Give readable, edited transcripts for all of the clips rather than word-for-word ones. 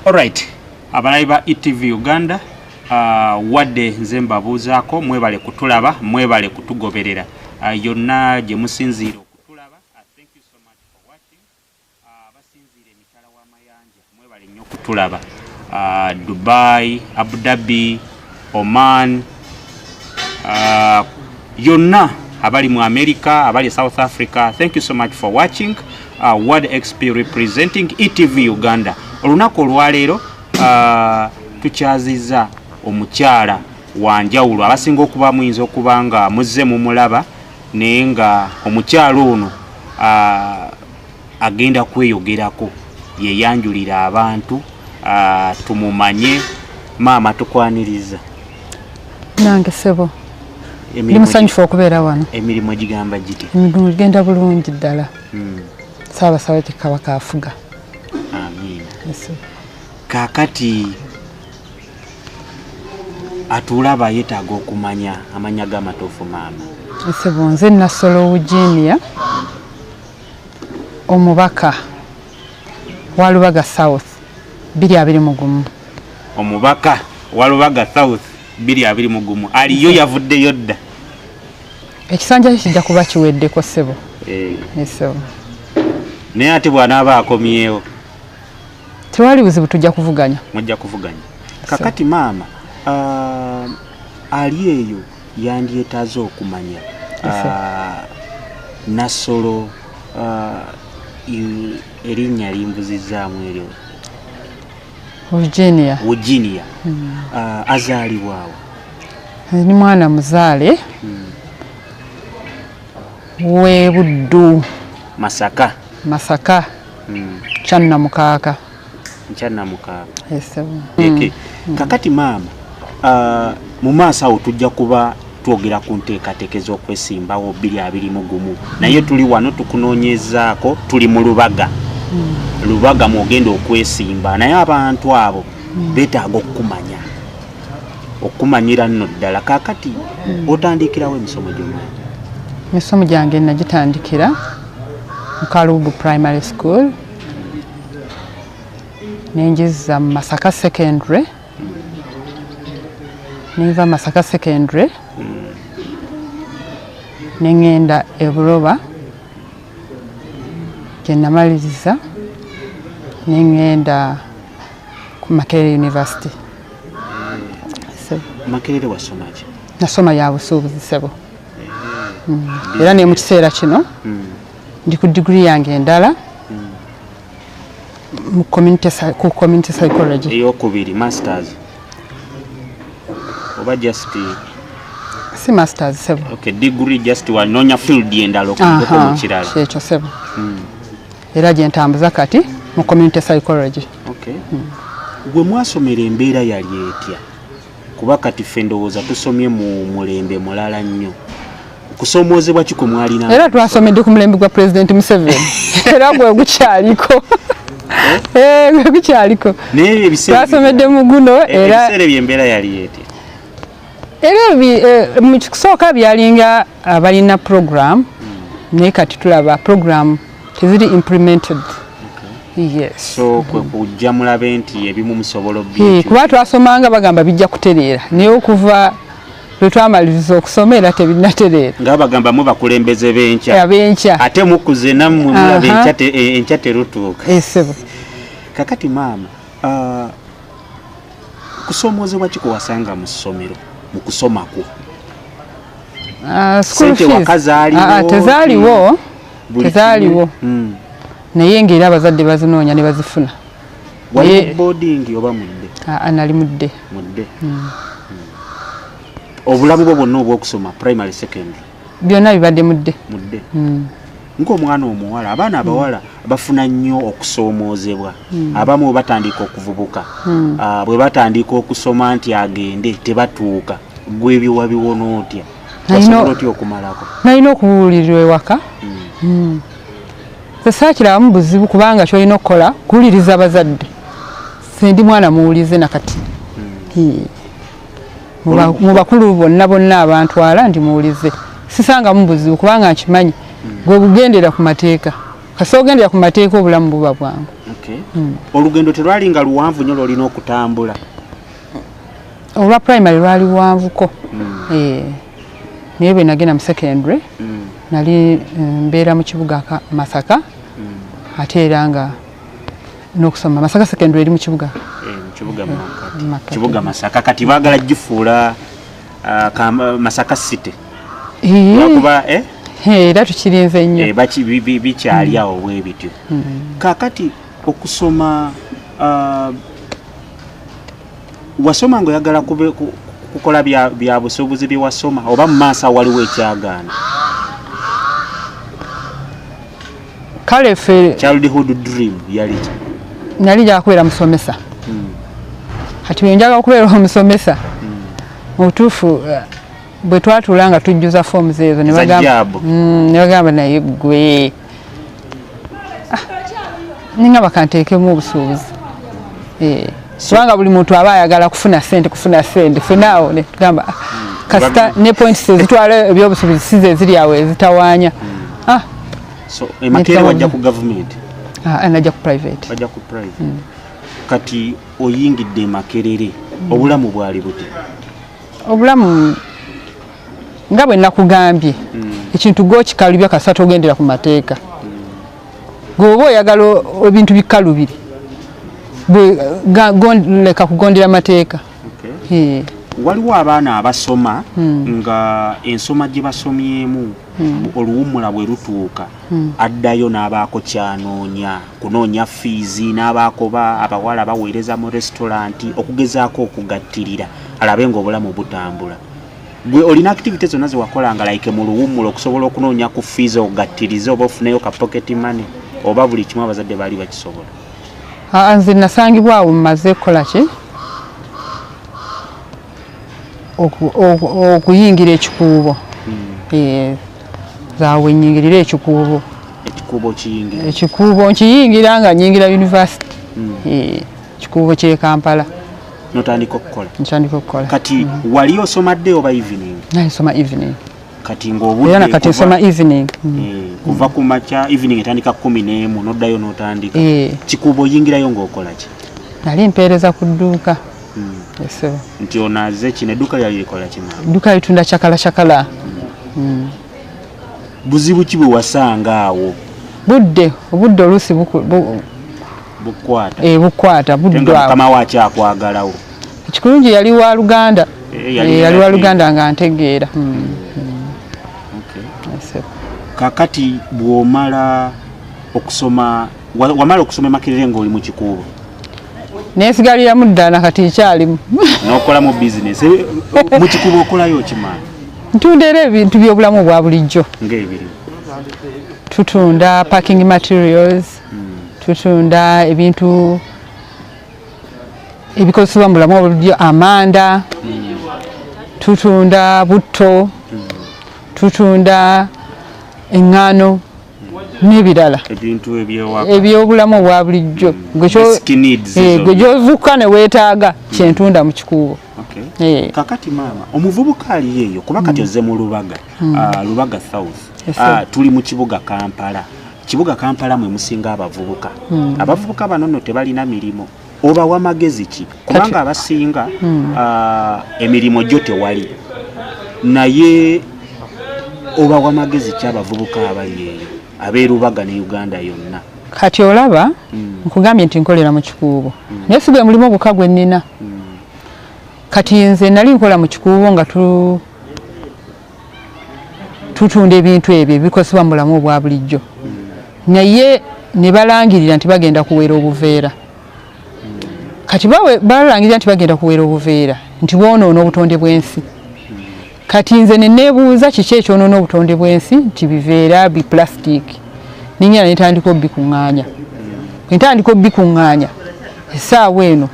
Alright, abalayiba ETV Uganda wadde nze mbabuuzaako mwebale kutulaba mwebale kutugoberera yonna gye musinziira okutulaba. Thank you so much for watching. Basinziira emitala w'amayanja mwebale nnyo okutulaba. Dubai, Abu Dhabi, Oman, yonna abali mu America, abali South Africa. Thank you so much for watching. World XP representing ETV Uganda. Olunaku olwaleero tukyaziza omukyala wanjawulo abasinga okuba muyinza okuba nga muzze mu mulaba naye nga omukyala ono agenda kweyogerako yeyanjulira abantu tumumanye. Maama tukwaniriza. Nange sebo ndi musanyufu okubeera wano. Emirimu egigamba giti? Emirimu genda bulungi ddala. Ssaabasabaka Kabaka afuga. Amiina. Kaakati atulaba yeetaaga okumanya amanya g'amatuufu maama. Sebo nze Nassolo Virginia, omubaka wa Lubaga South 221. Omubaka wa Lubaga South 221 aliyo yavuddeyo dda. Ekisanja kijja kuba kiweddeko sebo. Eso. Naye ate bw'anaaba akomyewo tewali buzibu tujja kuvuganya. Mujja kuvuganya. Kakati maama ali eyo yandyetaaze okumanya Nassolo erinnya limbuzizaamu eryo Virginia. Azaalibwawo? Ni mwana muzaale we Buddu Masaka Kyannamukaka. Kakati maama mu maaso awo tujja kuba twogera ku nteekateeka z'okwesimbawo 221 naye tuli wano tukunoonyezaako tuli mu Lubaga mwogenda okwesimba naye abantu abo beetaaga okumanyira nno ddala. Kaakati otandikirawo emisomo gy'omwana? Emisomo gyange nagitandikira mu Kalubu Primary School nenjiza mu Masaka Secondary. Niva Masaka Secondary nengenda e Buloba gye namaliriza nengenda ku Makerere University. Makerere wasoma ki? Nasoma ya busuubuzi sebo. Era ne mu kiseera kino ndi ku degree yange endala mu community psychology. Eyokubiri masters oba just si masters sebo? Okay, degree just wanoonya field endala okuliko mu kirala. Kyekyo sebo. Era gye ntambuza kati mu community psychology. Okay. Gwe mwasomera embeera yali etya? Kuba kati ffe ndowooza tusomye mu mulembe mulala nnyo. Kusomoozebwa ki kwe mwalina? Era twasomedde ku mulembe gwa President Museveni. Era gwe gukyaliko. Gwe gukyaliko. Naye ebiseera twasomedde mu guno era ebiseera by'embeera yali etya? Era mu kusooka byalinga abalina program naye kati tulaba program teziri implemented. Yes. So kujja mulabe nti ebimu musobola by'ekyo. Kuba twasomanga bagamba bijja kutereera naye okuva lwe twamaliriza okusoma era tebinatereera. Nga bagamba mu bakulembeze b'enkya. Ate mukuze nammwe mulabe enkya terutuuka. Sebo. Kakati maama kusomoozebwa ki kwewasanga mu ssomero mu kusoma kwo? School fees tezaaliwo. Naye ng'era abazadde bazinoonya ne bazifuna. Wali boarding oba mudde? Nali mudde. Obulamu bwo bwonna obw'okusoma primary secondary byonna bibadde mudde. Ng'omwana omuwala abaana abawala bafuna nnyo okusoomoozebwa. Abamu batandika okuvubuka bwe batandika okusoma nti agende tebatuuka. Gwe ebyo biwona otya? Wasobola otya okumalako? Nalina okubuulirirwa ewaka. Saakiramu buzibu kubanga kyolina okukola kuwuliriza abazadde. Sendi mwana muwulize nakati. Mu bakulu bonna abantwala ndi muwulize. Sisanga mu buzibu kubanga nkimanyi gwe bugendera ku mateeka. Kasogendera ku mateeka obulamu buba bwangu. Okay. Olugendo terwali nga luwanvu nnyo lolina okutambula. Olwa primary lwali luwanvuko. Naye bwe nagenda mu secondary nali mbeera mu kibuga Masaka ate era nga n'okusoma Masaka secondary eri mu kibuga. Kibuga Masaka kati baagala gifuula Masaka City. Wakuba era tukirinze nnyo. Bikyali awo bwe bityo. Kakati okusoma wasoma ng'oyagala kukola bya busuubuzi bye wasoma oba mu maaso waliwo ekyagaana? Kale ffe childhood dream yali nali ja kubeera musomesa. Kati bwe njagala okubeera omusomesa mu butuufu bwe twatuula nga tujjuza forms ezo ne bagamba naye ggwe ninga bakanteekemu obusuubuzi. Kubanga buli muntu aba ayagala kufuna ssente funaawo ne tugamba kasita ne points ezitwala ebyobusuubuzi size eziri awo ezitawaanya. So Makerere wajja ku government? Najja ku private. Wajja ku private. Kati oyingidde Makerere obulamu bwali buti? Obulamu nga bwe nakugambye ekintu gwokikalubya kasita togendera ku mateeka. Gwoba oyagala ebintu bikalubiri leka kugondera mateeka. Waliwo abaana abasoma nga ensoma gye basomyemu oluwummula bwe lutuuka addayo n'abaako kyanoonya kunoonya fiizi n'abaako abawala baweereza mu restauranti okugezaako okugattirira alabe ng'obulamu butambula. Gwe olina activity zonna ze wakolanga like mu luwummula okusobola okunoonya ku fiizi okugattiriza oba ofuneyo ka pocket money oba buli kimu abazadde baali bakisobola? Nze nasangibwawo mmaze kukola ki okuyingira ekikuubo. Zaawe nnyingirira ekikuubo. Ekikuubo nkiyingira nga nnyingira university. Ekikuubo ky'e Kampala. Notandika okukola? Ntandika okukola. Kati wali osoma dde oba evening? Nsoma evening. Kati ng'obudde era nakati nsoma evening. Kuva ku makya evening etandika 11 n'oddayo n'otandika. Kikuubo oyingirayo ng'okola ki? Nali mpeereza ku dduuka. Nti onaze kino edduuka lyali likola kino? Edduuka litunda kyakala. Buzibu ki bwe wasanga awo? Obudde oluusi bukwata budde awo. Mukama wa kyakwagalawo. Ekirungi yali wa Luganda. Yali wa Luganda nga ntegeera. Kakati bw'omala okusoma wamala okusoma Makerere ng'oli mu kikuubo? Neesigaliramu ddala kati nkyalimu. N'okola mu business mu kikuubo okolayo okimanyi? Ntunda era ebintu by'obulamu obwa bulijjo. Ng'ebiri? Tutunda packing materials, tutunda ebintu ebikozesebwa mu bulamu obulijjo, amanda, tutunda butto, tutunda eŋŋaano n'ebirala ebyobulamu obwa bulijjo gwe gy'ozuuka ne weetaaga kyentunda mu kikuubo. Kakati maama omuvubuka ali eyo kuba kati ozze mu Lubaga South. Tuli mu kibuga Kampala. Kibuga Kampala mwe musinga abavubuka. Abavubuka bano nno tebalina mirimu. Oba wamagezi ki? Kubanga abasinga emirimu gyo tewali. Naye oba wamagezi ki abavubuka abali eyo ab'e Lubaga ne Uganda yonna? Kati olaba nkugambye nti nkolera mu kikuubo. Naye si gwe mulimu gwokka gwe nnina. Kati nze nali nkola mu kikuubo nga tutunda ebintu ebyo ebikozesebwa mu bulamu obwa bulijjo. Naye ne balangirira nti bagenda kuweera obuveera. Kati balangirira nti bagenda kuweera obuveera nti bwonoona obutonde bw'ensi. Kati nze ne neebuuza kiki ekyonoona obutonde bw'ensi nti biveera biplasitiki. Ninnyina ne ntandika obbikuŋŋaanya. Bwe ntandika obbikuŋŋaanya essaawa eno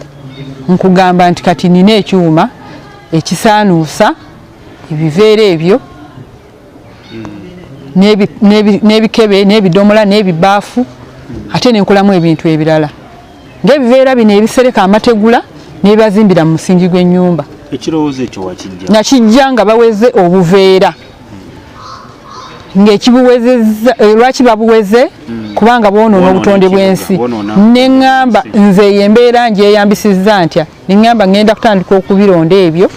nkugamba nti kati nina ekyuma ekisaanuusa ebiveera ebyo n'ebikebe n'ebidomola n'ebibaafu ate nenkolamu ebintu ebirala ng'ebiveera bino ebisereka amategula n'ebibazimbira mu musingi gw'ennyumba. Ekirowoozo ekyo wakijja? Nakijja nga baweze obuveera ng'ekibuwezezza lwaki babuweze kubanga boonoona obutonde bw'ensi ne ŋŋamba nze embeera ngyeyambisizza ntya ne ŋŋamba ŋŋenda kutandika okubironda ebyo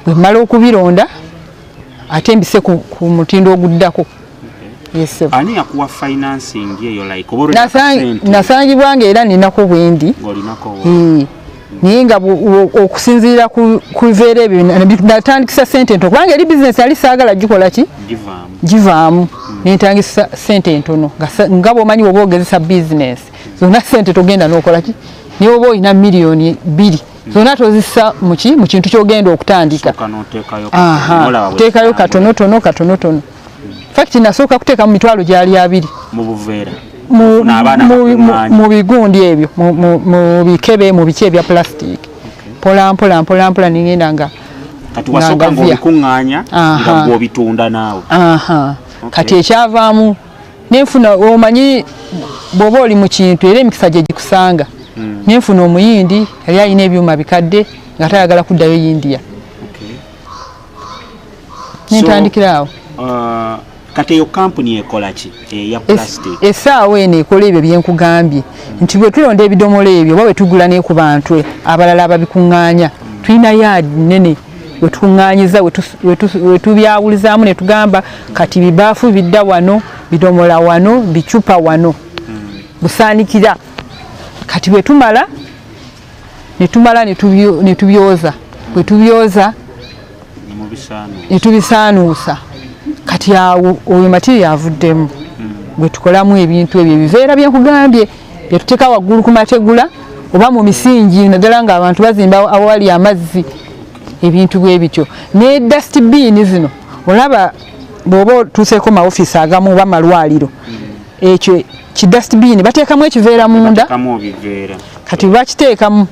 bwe mmala okubironda ate mbise ku mutindo oguddako. Ani yakuwa financing eyo like nasangibwa ng'era ninako bwendi naye nga okusinziira ku biveera ebyo natandikisa sente ntono kubanga eri bizinesi yali saagala gikola ki givaamu nentandikisa sente ntono nga bw'omanyi woba ogezesa bizinesi zonna sente togenda n'okola ki naye oba olina miliyoni 2 zonna tozisa mu kintu ky'ogenda okutandika teekayo katonotono fakiti nasooka kuteeka mu mitwalo gyali 2 mu buveera mu bigundi ebyo mu bikebe mu biki ebya plastic mpola ningenda nga kati wasooka ng'obikuŋŋaanya nga bw'obitunda naawe kati ekyavaamu nenfuna omanyi bw'oba oli mu kintu era emikisa gye gikusanga nenfuna omuyindi yali alina ebyuma bikadde nga tayagala kuddayo India nentandikiraawo. Kati eyo kampuni ekola ki eya plastic? Essaawa eno ekola ebyo byenkugambye nti bwe tulonda ebidomola ebyo oba bwe tugula ne ku bantu abalala ababikuŋŋaanya tulina yaadi nnene we tukuŋŋaanyiza we tubyawulizaamu ne tugamba kati bibaafu bidda wano bidomola wano bicupa wano busaanikira kati bwe tumala ne tubyoza bwe tubyoza ne tubisaanuusa kati awo oyo matiri yavuddemu bwe tukolamu ebintu ebyo ebiveera byenkugambye bye tuteeka waggulu ku mategula oba mu misingi naddala ng'abantu bazimba awali amazzi ebintu bwe bityo ne dustbin zino olaba bw'oba otuuseeko maofiisi agamu oba malwaliro ekyo ki dustbin bateekamu ekiveera munda kati bakiteekamu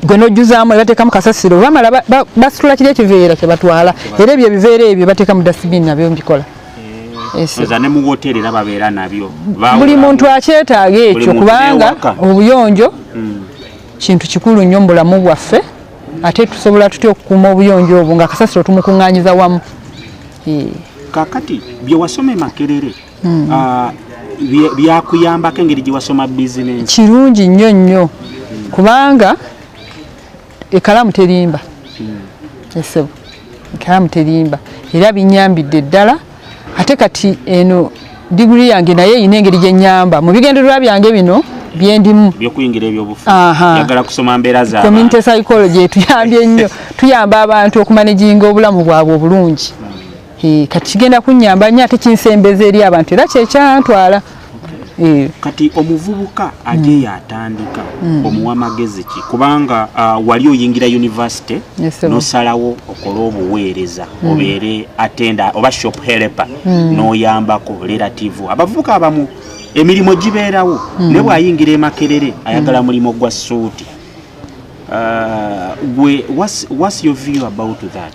gwe nojjuzaamu bateekamu kasasiro bamala basitula kiri ekiveera kye batwala era ebyo ebiveera ebyo bateeka mu dustbin nabyo mbikola. Ne mu woteeri era babeera nabyo buli muntu akyetaaga ekyo kubanga obuyonjo kintu kikulu nnyo mu bulamu bwaffe ate tusobola tutya okukuuma obuyonjo obwo nga kasasiro tumukuŋŋaanyiza wamu. Kakati bye wasoma Makerere byakuyambako engeri gye wasoma bizinensi? Kirungi nnyo kubanga ekalamu terimba esebo ekalamu terimba era binyambidde ddala ate kati eno diguli yange naye eyina engeri gye nnyamba mu bigendererwa byange bino byendimu byokuyingira ebyobufuzi yagala kusoma mbeera zaabwe community psychology tuyambye nnyo tuyamba abantu okumanaginga obulamu bwabwe obulungi kati kigenda kunnyamba nnyo ate kinsembeza eri abantu era kyekyantwala. Kati omuvubuka aje yatandika omuwa magezi ki kubanga wali oyingira university nosalawo okola obuweereza obeere attenda oba shop helper noyambako relative abavubuka abamu emirimu gibeerawo ne bwayingira Makerere ayagala mulimo gwa suuti. What's your view about that?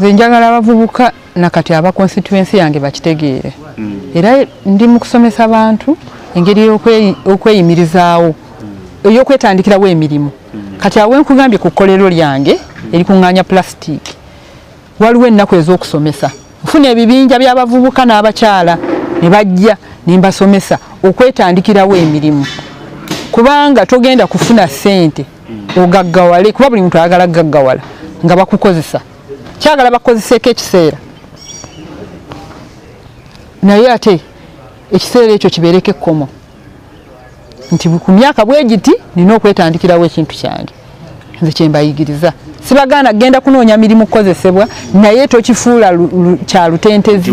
Nze njagala abavubuka nakati aba constituency yange bakitegeere era ndi mu kusomesa bantu engeri okweyimirizaawo ey'okwetandikirawo emirimu. Kati awo nkugambye ku kkolero lyange erikuŋŋaanya plastic waliwo ennaku ez'okusomesa nfuna ebibinja by'abavubuka n'abakyala ne bajja ne mbasomesa okwetandikirawo emirimu kubanga togenda kufuna ssente ogaggawale kuba buli muntu ayagala gaggawala nga bakukozesa kyagala bakukozeseeko ekiseera naye ate ekiseera ekyo kibeereko ekkomo nti ku myaka bwe giti nina okwetandikirawo ekintu kyange nze kyembayigiriza sibagaana genda kunoonya mirimu kukozesebwa naye tokifuula kya lutentezi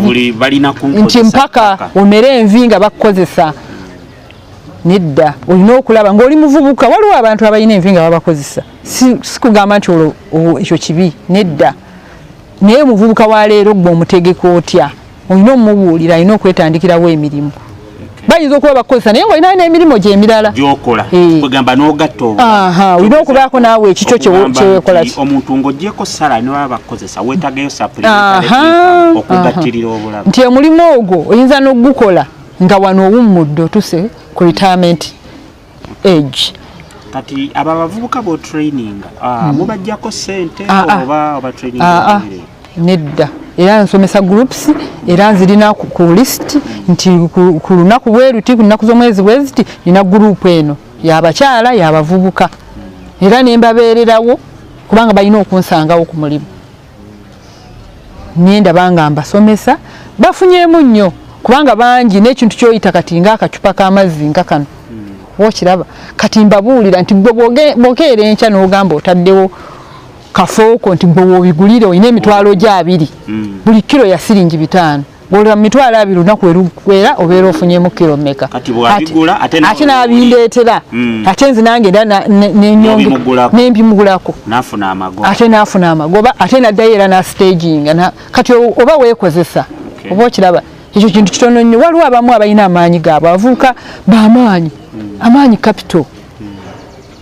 nti mpaka omere envi nga bakukozesa nedda olina okulaba ng'oli muvubuka waliwo abantu abalina envi nga babakozesa sikugamba nti ekyo kibi nedda naye muvubuka wa leero gwe omutegeka otya olina omubuulira alina okwetandikirawo emirimu bayinza okuba bakozesa naye ng'olina n'emirimu gye emirala gy'okola kwegamba n'ogatta olina okubaako naawe ekikyo kyewekola omuntu ng'oggyeko sala ne baba bakozesa weetagayo okugattirira obulamu nti omulimu ogwo oyinza n'ogukola nga wano owummudde otuse ku retirement age. Kati aba bavubuka bo training mubajjako ssente oba training nedda era nsomesa groups era nzirina ku list nti ku lunaku bweruti ku nnaku z'omwezi bweziti nina group eno y'abakyala y'abavubuka era ne mbabeererawo kubanga balina okunsangawo ku mulimu nyenda banga mbasomesa bafunyeemu nnyo kubanga bangi n'ekintu kyoyita kati ng'akacupa k'amazzi nga kano wokiraba kati mbabuulira nti bwokeera enkya n'ogamba otaddewo kafooko nti bwe wobigulire olina emitwalo gya 2 buli kiro ya siringi 5 ng'olira mu mitwalo 2 lunaku erukwera obeera ofunyemu kiro mmeka ate n'abindeetera ate nze nange nembimugulako ate n'afuna amagoba ate n'addayo era n'staginga kati oba weekozesa oba okiraba ekyo kintu kitono nnyo waliwo abamu abalina amaanyi gaabwe abavubuka b'amaanyi amaanyi capital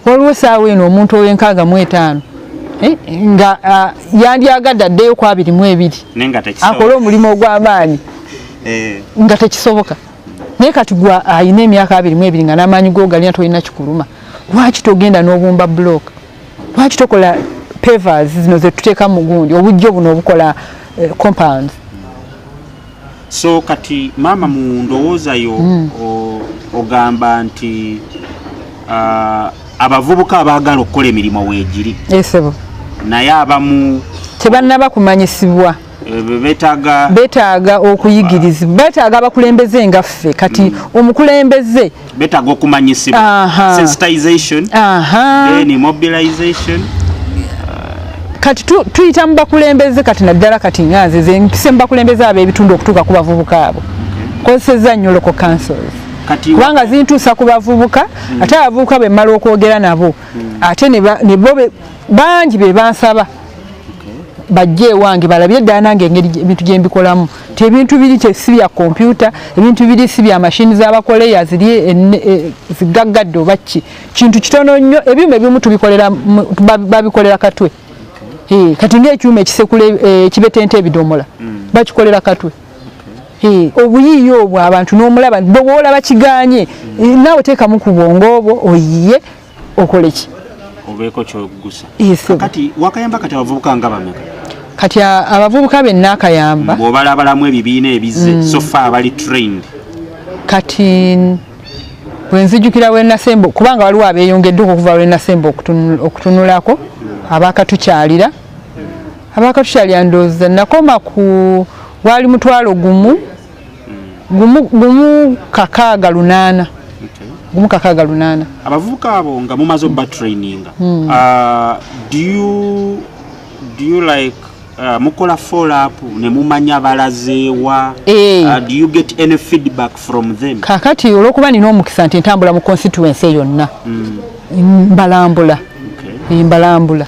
waliwo essaawa eno omuntu ow'enkaaga-mu-etaano nga yandyagadde addeyo ku 22 akole omulimu ogw'amaanyi nga tekisoboka naye kati gwe ayina emyaka 22 nga n'amaanyi go galina tolina kikuluma lwaki togenda n'obumba block lwaki tokola pavers zino ze tuteeka mu gundi obujjo buno obukola compounds. So kati mama mu ndowooza yo ogamba nti abavubuka abaagala okukola emirimu weegiri esebo naye abamu tebannaba kumanyisibwa betaaga okuyigirizibwa betaaga abakulembeze nga ffe kati omukulembeze betaaga okumanyisibwa sensitization then mobilization kati tuyita mu bakulembeze kati naddala kati nganze ze mpise mu bakulembeze ab'ebitundu okutuuka ku bavubuka abo kozesezza nnyo local councils kubanga zintuusa ku bavubuka ate abavubuka bwe mmala okwogera nabo ate ne bo bangi be bansaba bajje ewange balabye ddala nange engeri ebintu gye mbikolamu ti ebintu biri si bya kompyuta ebintu biri si bya mashini z'abakoleya ziri zigaggadde oba ki kintu kitono nnyo ebyuma ebimu babikolera katwe kati ng'ekyuma ekisekula ekibetente ebidomola bakikolera katwe obuyiiya obwo abantu n'omulaba bw'olaba kiganye naawe teekamu ku bwongo obwo oyiye okole ki obeeko kyogusa kati wakayamba kati abavubuka nga bameka kati abavubuka benna akayamba bw'obalabalamu ebibiina ebize so far abali trained kati bwe nzijukira bwe nasemba kubanga waliwo abeeyongeddeoko okuva lwe nasemba okutunulako abakatukyalira ndowooza nakoma ku wali mutwalo gumu kakaaga lunaana abavubuka abo nga mumaze obba traininga do you like mukola follow up ne mumanya balazeewa do you get any feedback from them kakati olwokuba nina omukisa nti ntambula mu constituency yonna mbalambula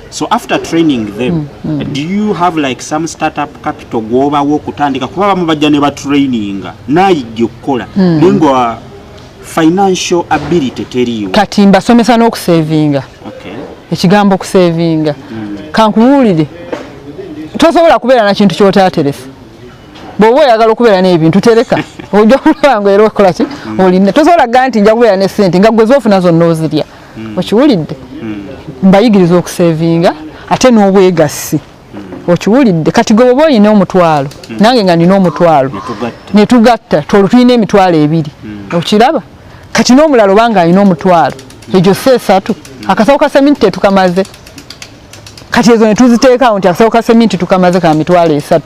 so after training them do you have like some startup capital gwobawo okutandika kuba bamu bajja ne batraininga nayijja okukola nenga financial ability teriyo kati mbasomesa n'okusavinga ekigambo okusavinga kankuwulire tosobola kubeera na kintu kyotaateresa bw'oba oyagala okubeera n'ebintu tereka ojja kulaba nga era okola ki olina tosobola kugaa nti nja kubeera ne ssente nga gwe zoofuna zonna ozirya okiwulidde mbayigiriza okusavinga ate n'obwegassi okiwulidde kati gwe bw'oba olina omutwalo nange nga nina omutwalo ne tugatta tulina emitwalo 2 okiraba kati n'omulala obanga alina omutwalo egyo si 3 akasawo ka seminti tetukamaze kati ezo ne tuziteekawo nti akasawo ka seminti tukamaze ka mitwalo 3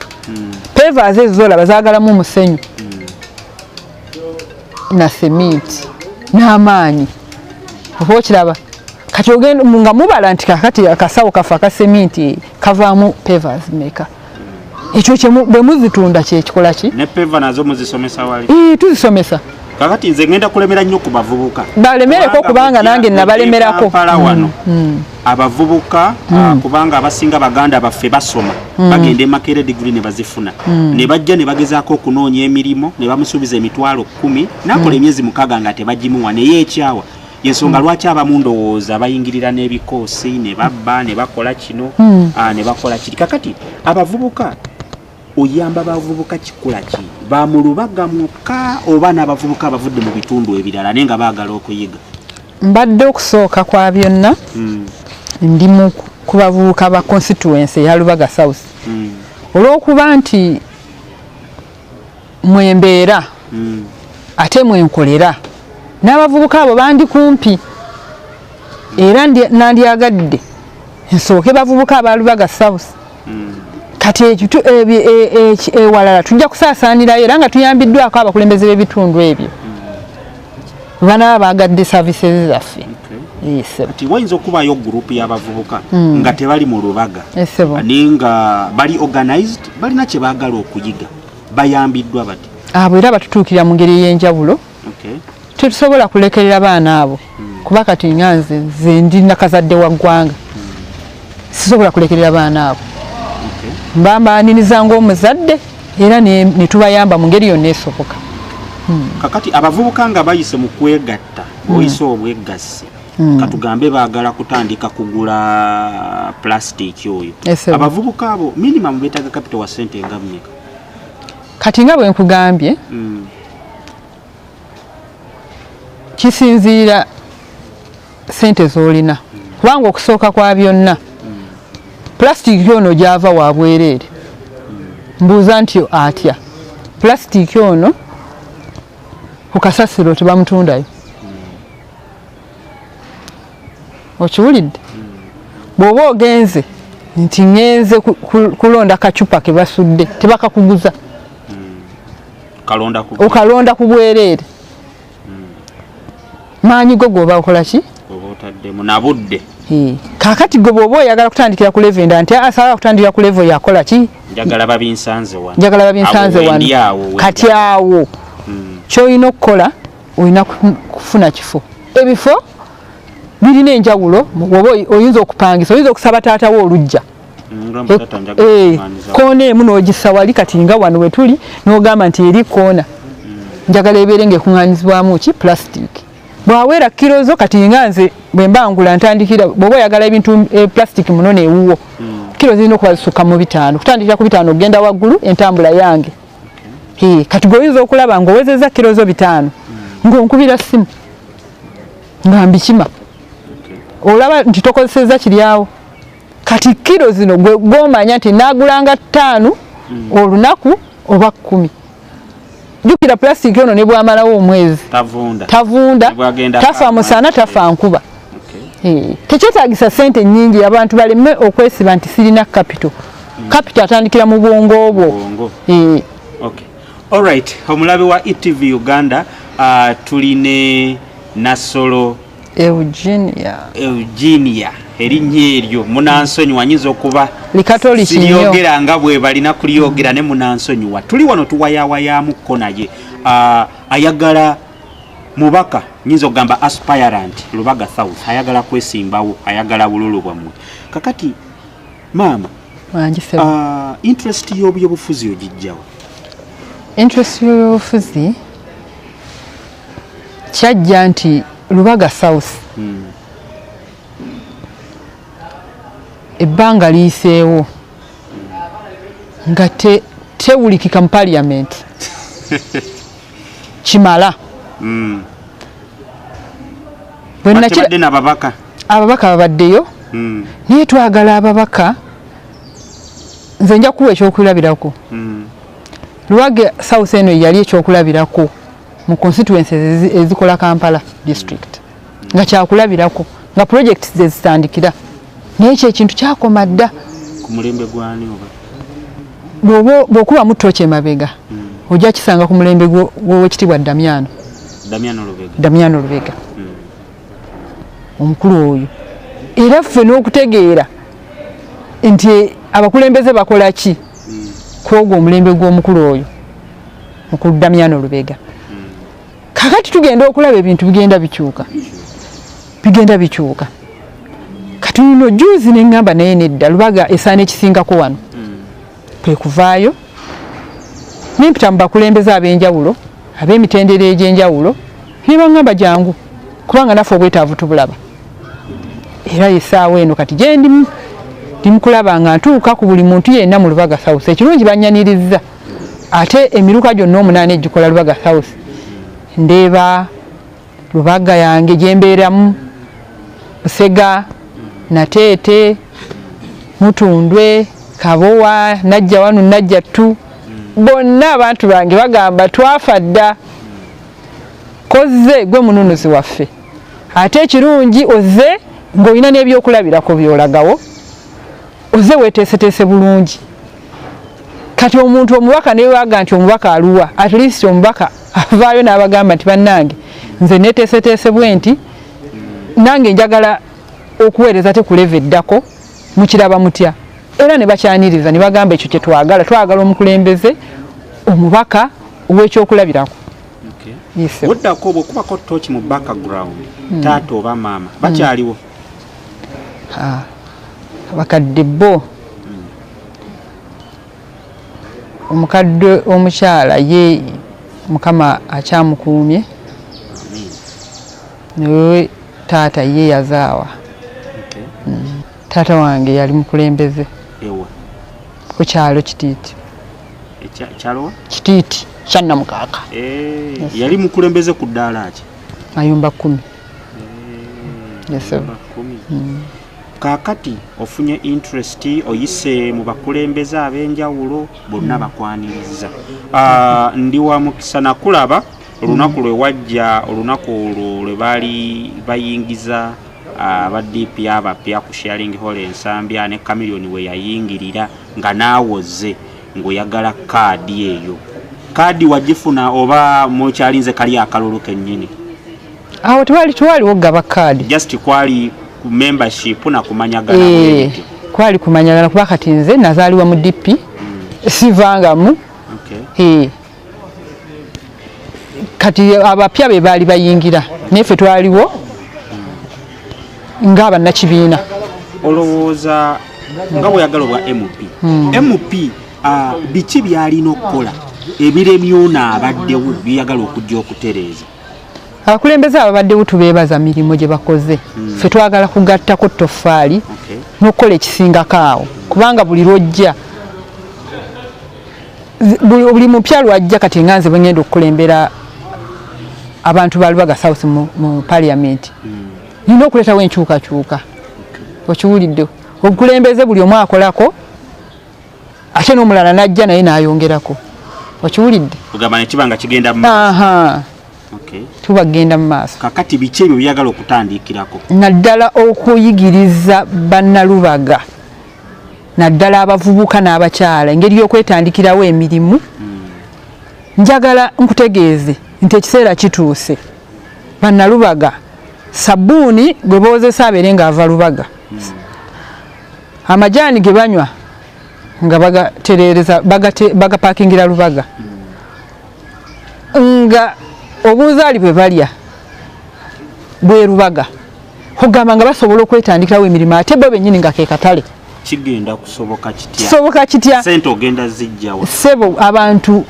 pavers ezo zolaba zaagalamu omusenyu na seminti n'amaanyi oba okiraba kati ogenda nga mubala nti kakati akasawo kafa ka seminti kavaamu pavers meka ekyo bwe muzitunda kyekikola ki ne pava nazo muzisomesa wali tuzisomesa kakati nze ngenda kulemera nnyo ku bavubuka balemereko kubanga nange nabalemerako wano abavubuka kubanga abasinga baganda baffe basoma bagenda emakere degree ne bazifuna ne bajja ne bagezaako okunoonya emirimu ne bamusuubiza emitwalo 10 nakola emyezi 6 nga tebagimuwa naye ekyawa yensonga lwaki abamu ndowooza bayingirira n'ebikoosi ne babba ne bakola kino ne bakola kiri kakati abavubuka oyamba abavubuka kikola ki bamulubaga mwokka oba n'abavubuka abavudde mu bitundu ebirala naye nga baagala okuyiga mbadde okusooka kwa byonna ndi ku bavubuka ba constituency eya Lubaga South olw'okuba nti mwembeera ate mwenkolera n'abavubuka abo bandi kumpi era nandyagadde nsooke bavubuka aba Lubaga South kati ekitu ewalala tujja kusaasaanirayo era nga tuyambiddwako abakulembeze b'ebitundu ebyo banaba bagadde services zaffe. Kati wayinza okubayo gurupu y'abavubuka nga tebali mu Lubaga naye nga bali organized balina kye baagala okuyiga bayambiddwa bati abo era batutuukira mu ngeri y'enjawulo. Tetusobola kulekerera baana abo kuba kati nze ndi nakazadde wa ggwanga sisobola kulekerera baana abo mbambaaniriza ng'omuzadde era ne tubayamba mu ngeri yonna esoboka. Kakati abavubuka nga bayise mu kwegatta oyise obwegassi katugambe baagala kutandika kugula plastic oyo abavubuka abo minimum beetaaga capital wa ssente nga mmeka? Kati nga bwe nkugambye kisinziira ssente z'olina kubanga okusooka kwa byonna plastic ono gyava wa bwereere mbuuza nti atya plastic ono ku kasasiro tebamutundayo okiwulidde bw'oba ogenze nti ngenze kulonda kacupa ke basudde tebakakuguza okalonda ku bwereere maanyi go gwoba okola ki oba otaddemu nabudde kakati gwe bw'oba oyagala kutandikira ku level enda nti asala kutandikira ku level yakola ki njagala babinsanze wano kati awo ky'olina okukola olina kufuna kifo ebifo birina enjawulo oba oyinza okupangisa oyinza okusaba taata wo olujja koona emu n'ogissa wali kati nga wano we tuli n'ogamba nti eri koona njagala ebeere ng'ekuŋŋaanyizibwamu ki plastic bw'aweera kilo zo kati nga nze bwe mbangula ntandikira bw'oba oyagala ebintu plastic muno neewuwo kilo zirina okuba zisukka mu 5 kutandikira ku 5 okgenda waggulu entambula yange kati gweoyinza okulaba ng'owezezza kilo zo 5 ng'onkubira ssimu nga mbikima olaba nti tokozesezza kiri awo kati kilo zino gw'omanya nti naagulanga 5 olunaku oba 10 jukira plastic ono ne bwamalawo omwezi tavunda tafa musana tafa nkuba tekyetaagisa ssente nnyingi abantu baleme okwesiba nti sirina capital atandikira mu bwongo obwo. Alright, omulabe wa ETV Uganda tuline Nassolo Eugenia erinnya eryo munansonyiwa wanyinza okuba siyogera nga bwe balina kuliyogera ne munansonyiwa tuli wano tuwayawayamukko naye ayagala mubaka nyinza okugamba aspirant Lubaga South ayagala kwesimbawo ayagala bululu bwammwe kakati maama interest y'obyobufuzi ogijjawo? Interest y'obyobufuzi kyajja nti Lubaga South ebbanga liyiseewo nga tewulikika mu parliament kimala ababaka babaddeyo naye twagala ababaka nze nja kuwa ekyokulabirako Lubaga South eno yali ekyokulabirako mu constituencies ezikola Kampala district nga kyakulabirako nga projects zezitandikira naye ekyo ekintu kyakoma dda ku mulembe gwani bw'okuba mu ttooki emabega ojja kisanga ku mulembe gw'owekitiibwa Damiano Lubega omukulu oyo era ffe n'okutegeera nti abakulembeze bakola ki kwogwo omulembe gw'omukulu oyo mukulu Damiano Lubega kakati tugenda okulaba ebintu bigenda bikyuka kati nno juzi neŋŋamba naye nedda Lubaga esaana ekisingako wano kwe kuvaayo nempita mu bakulembeze ab'enjawulo ab'emitendera egy'enjawulo ne baŋŋamba jangu kubanga naffe obwetaavu tubulaba era essaawa eno kati gye ndi mukulaba nga ntuuka ku buli muntu yenna mu Lubaga South ekirungi bannyaniriza ate emiruka gyonna 8 egikola Lubaga South ndeeba Lubaga yange gye mbeeramu Busega Nateete Mutundwe Kabowa najja wanu najja tu bonna abantu bange bagamba twafa dda koze gwe mununuzi waffe ate ekirungi oze ng'olina n'ebyokulabirako byolagawo oze weeteeseteese bulungi kati omuntu omubaka newaga nti omubaka aluwa at least omubaka avaayo n'abagamba nti bannange nze neeteeseteese bwe nti nange njagala okuweereza tekuleva eddako mukiraba mutya era ne bakyaniriza ne bagamba ekyo kye twagala omukulembeze omubaka ow'ekyokulabirako. Oddako bw'okubako tooki mu background taata oba maama bakyaliwo? Bakadde bo omukadde omukyala ye Mukama akyamukuumye naye taata ye yazaawa. Taata wange yali mukulembeze ku kyalo Kitiiti. Kyalo Kitiiti Kyannamukaaka. Yali mukulembeze ku ddaala ki? Mayumba 10. Kaakati ofunye interest oyise mu bakulembeze ab'enjawulo bonna bakwaniriza. Ndi wa mukisa nakulaba olunaku lwe wajja olunaku olwo lwe baali bayingiza aba DP abapya ku sharing hall Ensambya ne Chameleon we yayingirira nga naawoze ng'oyagala kaadi eyo. Kaadi wagifuna oba mukyalinze kali akalulu kennyini? Awo twaliwo gaba kaadi. Just kwali ku membership na kumanyagana kwali kumanyagana kuba kati nze nazaaliwa mu DP sivangamu. Kati abapya be baali bayingira nefe twaliwo ngaba nakibiina. Olowooza nga bw'oyagala obwa MP biki byalina okukola ebiremyona abaddewo byagala okujja okutereeza? Abakulembeze ababaddewo tubeebaza mirimu gye bakoze. Ffe twagala kugattako ttoffaali n'okukola ekisingako awo kubanga buli lwojja buli mupya lwajja kati nga nze bwe ngenda okukulembera abantu ba Lubaga South mu parliament nina okuleetawo enkyukakyuka. Okiwulidde obukulembeze buli omu akolako ate n'omulala najja naye n'ayongerako. Okiwulidde ogamba nekibanga kigenda mu maaso. Tubagenda mu maaso. Kakati biki ebyo byagala okutandikirako? Naddala okuyigiriza bannalubaga naddala abavubuka n'abakyala engeri y'okwetandikirawo emirimu. Njagala nkutegeeze nti ekiseera kituuse bannalubaga sabbuuni gwe boozesa abeere ng'ava Lubaga. Amajaani ge banywa nga bagatereereza bagapakingira Lubaga nga obuzaali bwe balya bwe Lubaga kugamba nga basobola okwetandikawo emirimu ate bo bennyini nga ke katale. Kigenda kusoboka kitya? Kisoboka kitya? Sente ogenda zijjawa? Sebo abantu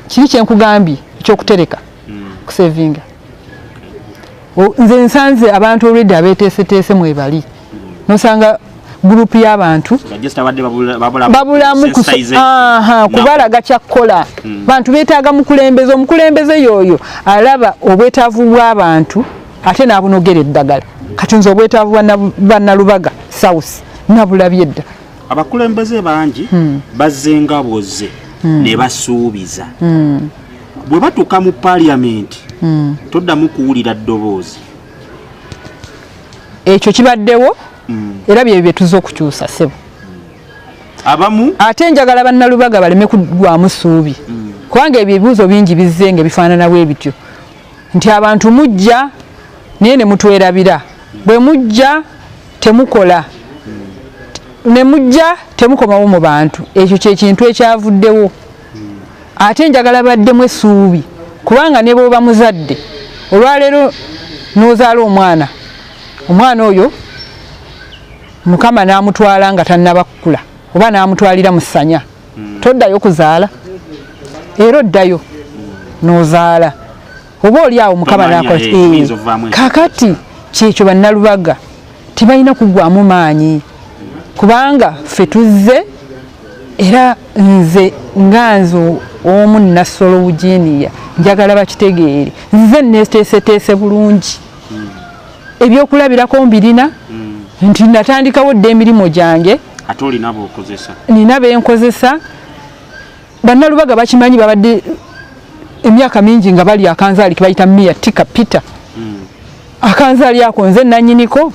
kiri kye nkugambye ekyokutereka kusevinga. Nze nsanze abantu olwedde abeeteeseteese mwebali nosanga gurupu y'abantu babulamu kubalaga kyakkola. Bantu beetaaga mukulembeze. Omukulembeze yoyo alaba obwetaavu bw'abantu ate n'abunogera eddagala. Kati nze obwetaavu bannalubaga South nabulabye edda. Abakulembeze bangi bazze nga boze ne basuubiza. Bwe batuuka mu parliament toddamu kuwulira ddoboozi. Ekyo kibaddewo era bye tuza okukyusa ssebo. Abamu ate njagala bannalubaga baleme kuggwamu ssuubi kubanga ebyo ebibuuzo bingi bizze nga bifaanana bwe bityo nti abantu mujja naye ne mutwerabira. Bwe mujja temukola ne mujja temukomawo mu bantu. Ekyo kye kintu ekyavuddewo. Ate njagala baddemu essuubi kubanga ne bw'oba muzadde olwaleero n'ozaala omwana oyo Mukama n'amutwala nga tannaba kukula oba n'amutwalira mu ssanya toddayo kuzaala era oddayo n'ozaala oba oli awo Mukama n'akola. Kakati kyekyo bannalubaga tebalina kuggwamu maanyi kubanga ffe tuzze era nze nganzo omu Nassolo Wujiniya njagala bakitegeere nze neeteeseteese bulungi ebyokulabirako mbirina nti natandikawo dde emirimu gyange ate olina b'okozesa? Nina benkozesa. Bannalubaga bakimanyi babadde emyaka mingi nga bali akanzaali kibayita Mia Tika Peter. Akanzaali ako nze nannyiniko.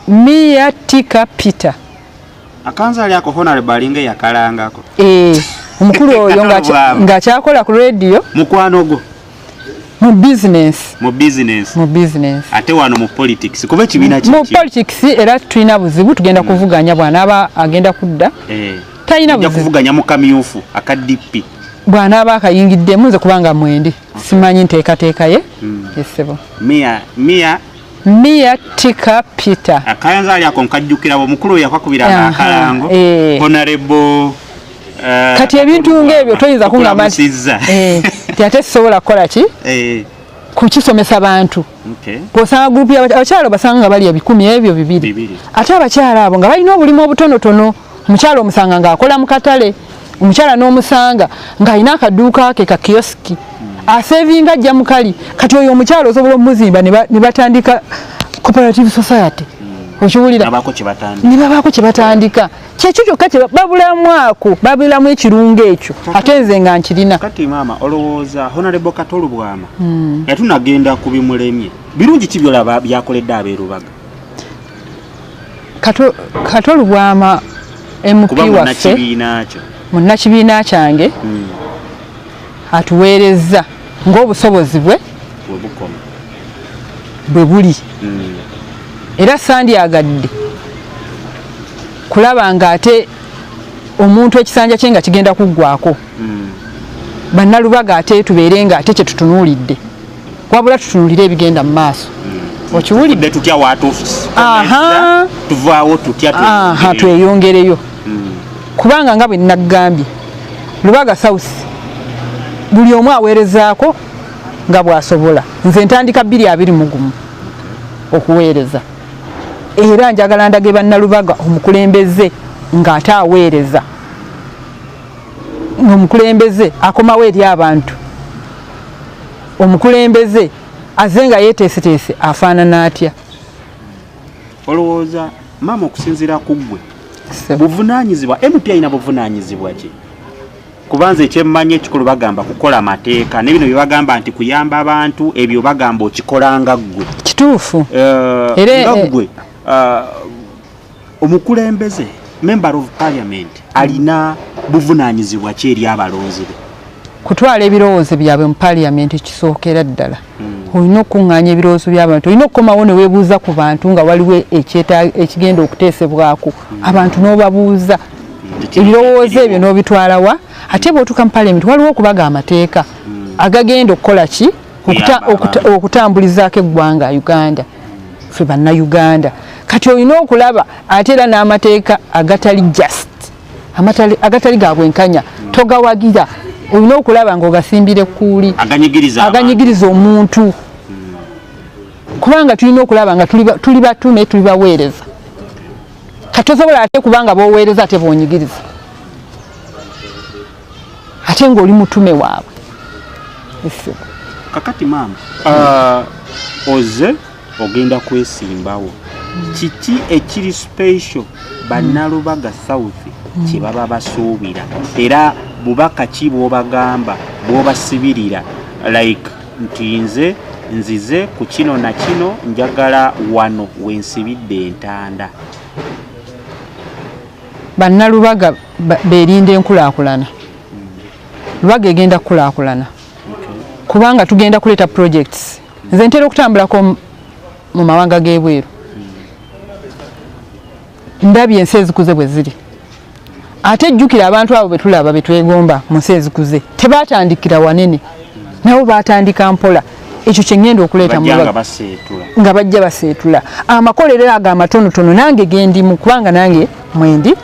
Mia Tika Peter. Akanzaali ako Honorable alinga yakalangako. Omukulu oyo ng'akyakola ku radio. Mukwano gwo? Mu business. Ate wano mu politics kuba ekibiina kiki? Mu politics era tulina buzibu tugenda kuvuganya bw'anaaba agenda kudda. Talina buzibu. Kuvuganya mu kamyufu aka DP. Bw'anaaba akayingiddemu nze kubanga mwende. Simanyi nteekateeka ye. Essebo. Mia Tika Peter. Akanzaali ako nkajjukira omukulu yakakubiranga akalango. Honorable kati ebintu ng'ebyo toyinza kungamba ate sisobola kukola ki kukisomesa abantu. Bw'osanga gurupu y'abakyala basanga nga bali 10 ebyo 2. Ate abakyala abo nga balina obulimu obutonotono. Omukyala omusanga ng'akola mu katale, omukyala n'omusanga ng'alina akaduuka ke ka kioski asevinga ajja mukali. Kati oyo omukyala osobola omuzimba ne batandika cooperative society. Okiwulira ne babaako kye batandika kyekyo kyokka kye babulamu ako babulamu ekirungo ekyo ate nze nga nkirina. Kati maama olowooza Honorable Kato Lubwama yatunagenda ku bimulemye birungi ki byolaba byakoledde abeerubaga? Kato Lubwama MP waffe munnakibiina kyange atuweereza ng'obusobozi bwe buli era sandyagadde kulaba nga ate omuntu ekisanja kye nga kigenda kuggwako. Bannalubaga ate tubeere nga ate kye tutunuulidde wabula tutunuulire ebigenda mu maaso. Okiwulidde tutya tuvaawo tutya tweyongereyo kubanga nga bwe nnaggambye Lubaga South buli omu aweerezaako nga bw'asobola. Nze ntandika 221 okuweereza era njagala ndage bannalubaga omukulembeze ng'ate aweereza. Omukulembeze akomawo eri abantu. Omukulembeze azze nga yeeteeseteese afaanana atya? Olowooza maama okusinziira ku ggwe buvunaanyizibwa MP alina buvunaanyizibwa ki? Kubanza ekyemmanyi ekikulu bagamba kukola amateeka ne bino bye bagamba nti kuyamba abantu ebyo bagamba okikolanga ggwe. Kituufu. Era ggwe omukulembeze member of parliament alina buvunaanyizibwa ki eri abalonzi be? Kutwala ebirowoozo byabwe mu parliament kisookera ddala. Olina okuŋŋaanya ebirowoozo by'abantu, olina okukomawo ne weebuuza ku bantu nga waliwo ekigenda okuteesebwako abantu n'obabuuza ebirowoozo ebyo n'obitwalawa. Ate bw'otuuka mu parliament waliwo okubaga amateeka agagenda okukola ki okutambulizaako eggwanga Uganda ffe bannayuganda. Kati olina okulaba ate era n'amateeka agatali just agatali ga bwenkanya togawagira. Olina okulaba ng'ogasimbire kuuli aganyigiriza omuntu kubanga tulina okulaba nga tuli batume tuli baweereza. Katosobola ate kubanga b'oweereza ate b'onyigiriza ate ng'oli mutume waabwe. Kakati maama oze ogenda kwesimbawo kiki ekiri special bannalubaga South kye baba basuubira era bubaka ki bw'obagamba bw'obasibirira like nti nzize ku kino na kino njagala wano wensibidde entanda? Bannalubaga beerinda enkulaakulana. Lubaga egenda kukulaakulana kubanga tugenda kuleeta projects. Nze ntera okutambulako mu mawanga g'ebweru ndabye ensi ezikuze bwe ziri. Ate ejjukira abantu abo betulaba betwegomba mu nsi ezikuze tebatandikira wanene nabo batandika mpola. Ekyo kye ngenda okuleeta nga bajja baseetula amakolero ago amatonotono nange gendimu kubanga nange mwendi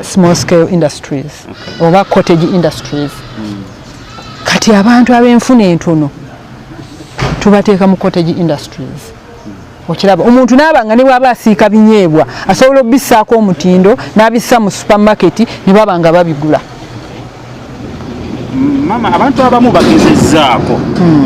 small scale industries oba cottage industries. Kati abantu ab'enfuna entono tubateeka mu cottage industries. Okiraba omuntu n'abanga ne bw'aba asiika binyeebwa asobola obissaako omutindo n'abissa mu supermarket ne baba nga babigula. mama abantu abamu bagezezzaako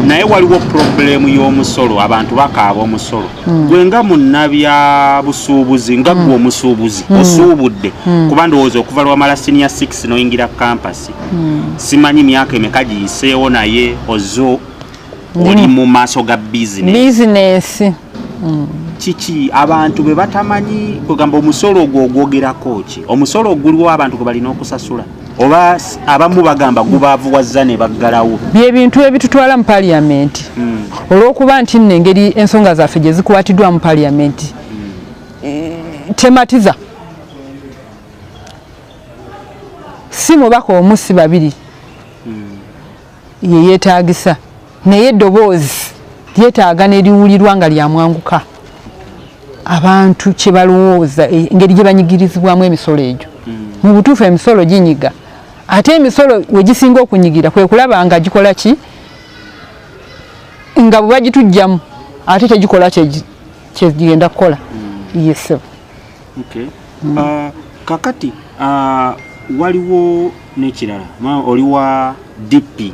naye waliwo problemu y'omusolo abantu bakaaba omusolo gwe nga munnabya busuubuzi nga gwe omusuubuzi osuubudde kuba ndowooza okuva lwamala senior 6 noyingira kampasi simanyi myaka emeka giyiseewo naye ozo oli mu maaso ga bizinesi kiki abantu be batamanyi kugamba omusolo ogwo ogwogerako ki omusolo oguliwo abantu gwe balina okusasula oba abamu bagamba gubaavuwazza ne baggalawo byebintu ebitutwala mu paliamenti olw'okuba nti nno engeri ensonga zaffe gye zikwatiddwa mu paliamenti tematiza si mubaka omu si babiri ye yeetaagisa naye eddoboozi lyetaaga ne liwulirwa nga lyamwanguka abantu kye balowooza engeri gye banyigirizibwamu emisolo egyo mu butuufu emisolo ginyiga ate emisolo we gisinga okunyigira kwe kulaba nga gikola ki nga bwe bagitujjamu ate tegikola kyegigenda kukola yesebo kakati waliwo n'ekirala oliwa DP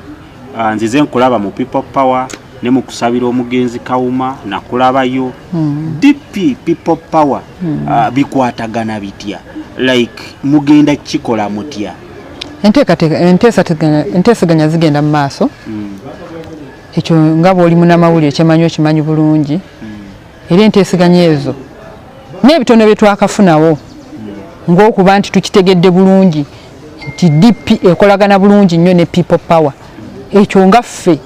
nzize nkulaba mu people power ne mu kusabira omugenzi Kawuma nakulabayo DP people power bikwatagana bitya like mugenda kikola mutya enteesaganya zigenda mu maaso ekyo nga bw'oli munnamawulire kyemanyi okimanyi bulungi era enteesaganya ezo n'ebitono bye twakafunawo ng'okuba nti tukitegedde bulungi nti DP ekolagana bulungi nnyo ne people power ekyo nga ffe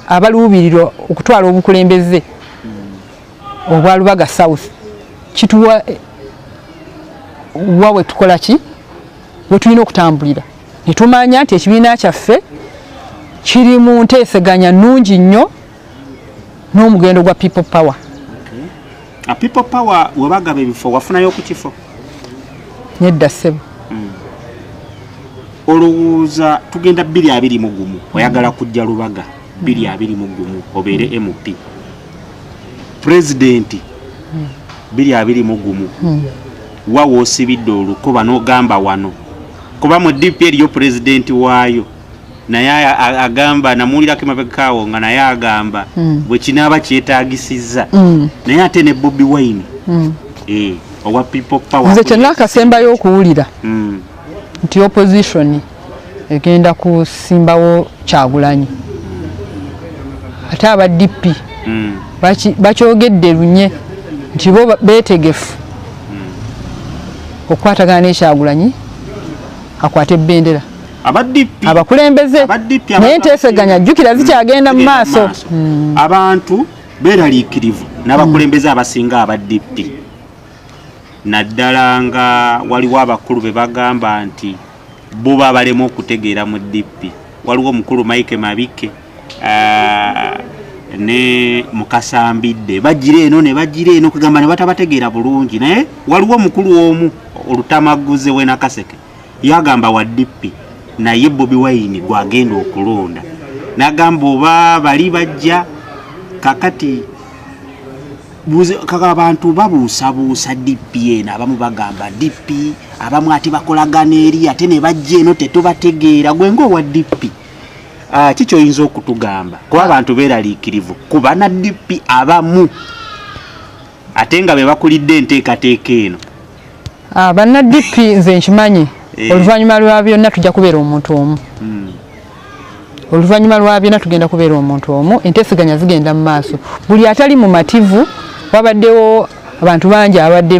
abaluubirirwa okutwala obukulembeze obwa Lubaga South kituwa wawe tukola ki we tulina okutambulira ne tumanya nti ekibiina kyaffe kiri mu nteeseganya nnungi nnyo n'omugendo gwa people power. People power we bagaba ebifo wafunayo ku kifo nedda ssebo olowooza tugenda 221 oyagala kujja Lubaga 221 obeere MP president 221 wawo osibidde olukoba n'ogamba wano kuba mu DP eriyo president waayo naye agamba namuwulirako emabegakaawo nga naye agamba bwe kinaaba kyetaagisizza naye ate ne Bobi Wine owa people power nze kyonna akasembayo okuwulira nti opposition egenda kusimbawo Kyagulanyi ate aba DP bakyogedde lunye nti bo beetegefu okukwatagana n'Ekyagulanyi akwate ebbendera abakulembeze naye enteeseganya jjukira zikyagenda mu maaso abantu beeraliikirivu n'abakulembeze abasinga aba DP naddala nga waliwo abakulu be bagamba nti bo balema okutegeera mu DP waliwo omukulu Mike Mabike ne Mukasambidde bajjira eno ne bajjira eno kugamba ne batabategeera bulungi naye waliwo omukulu omu olutamaguze we Nakaseke yagamba wa DP naye Bobi Wine gwagenda okulonda nagamba oba bali bajja kakati kaka abantu babuusabuusa DP eno abamu bagamba DP abamu ati bakolagana eri ate ne bajja eno tetubategeera gwe ng'owa DP kiki oyinza okutugamba kuba abantu beeraliikirivu kuba na DP abamu ate nga be bakulidde enteekateeka eno banna DP nze nkimanyi oluvannyuma lwa byonna tujja kubeera omuntu omu oluvannyuma lwa byonna tugenda kubeera omuntu omu enteeseganya zigenda mu maaso buli atali mu mativu wabaddewo abantu bangi abadde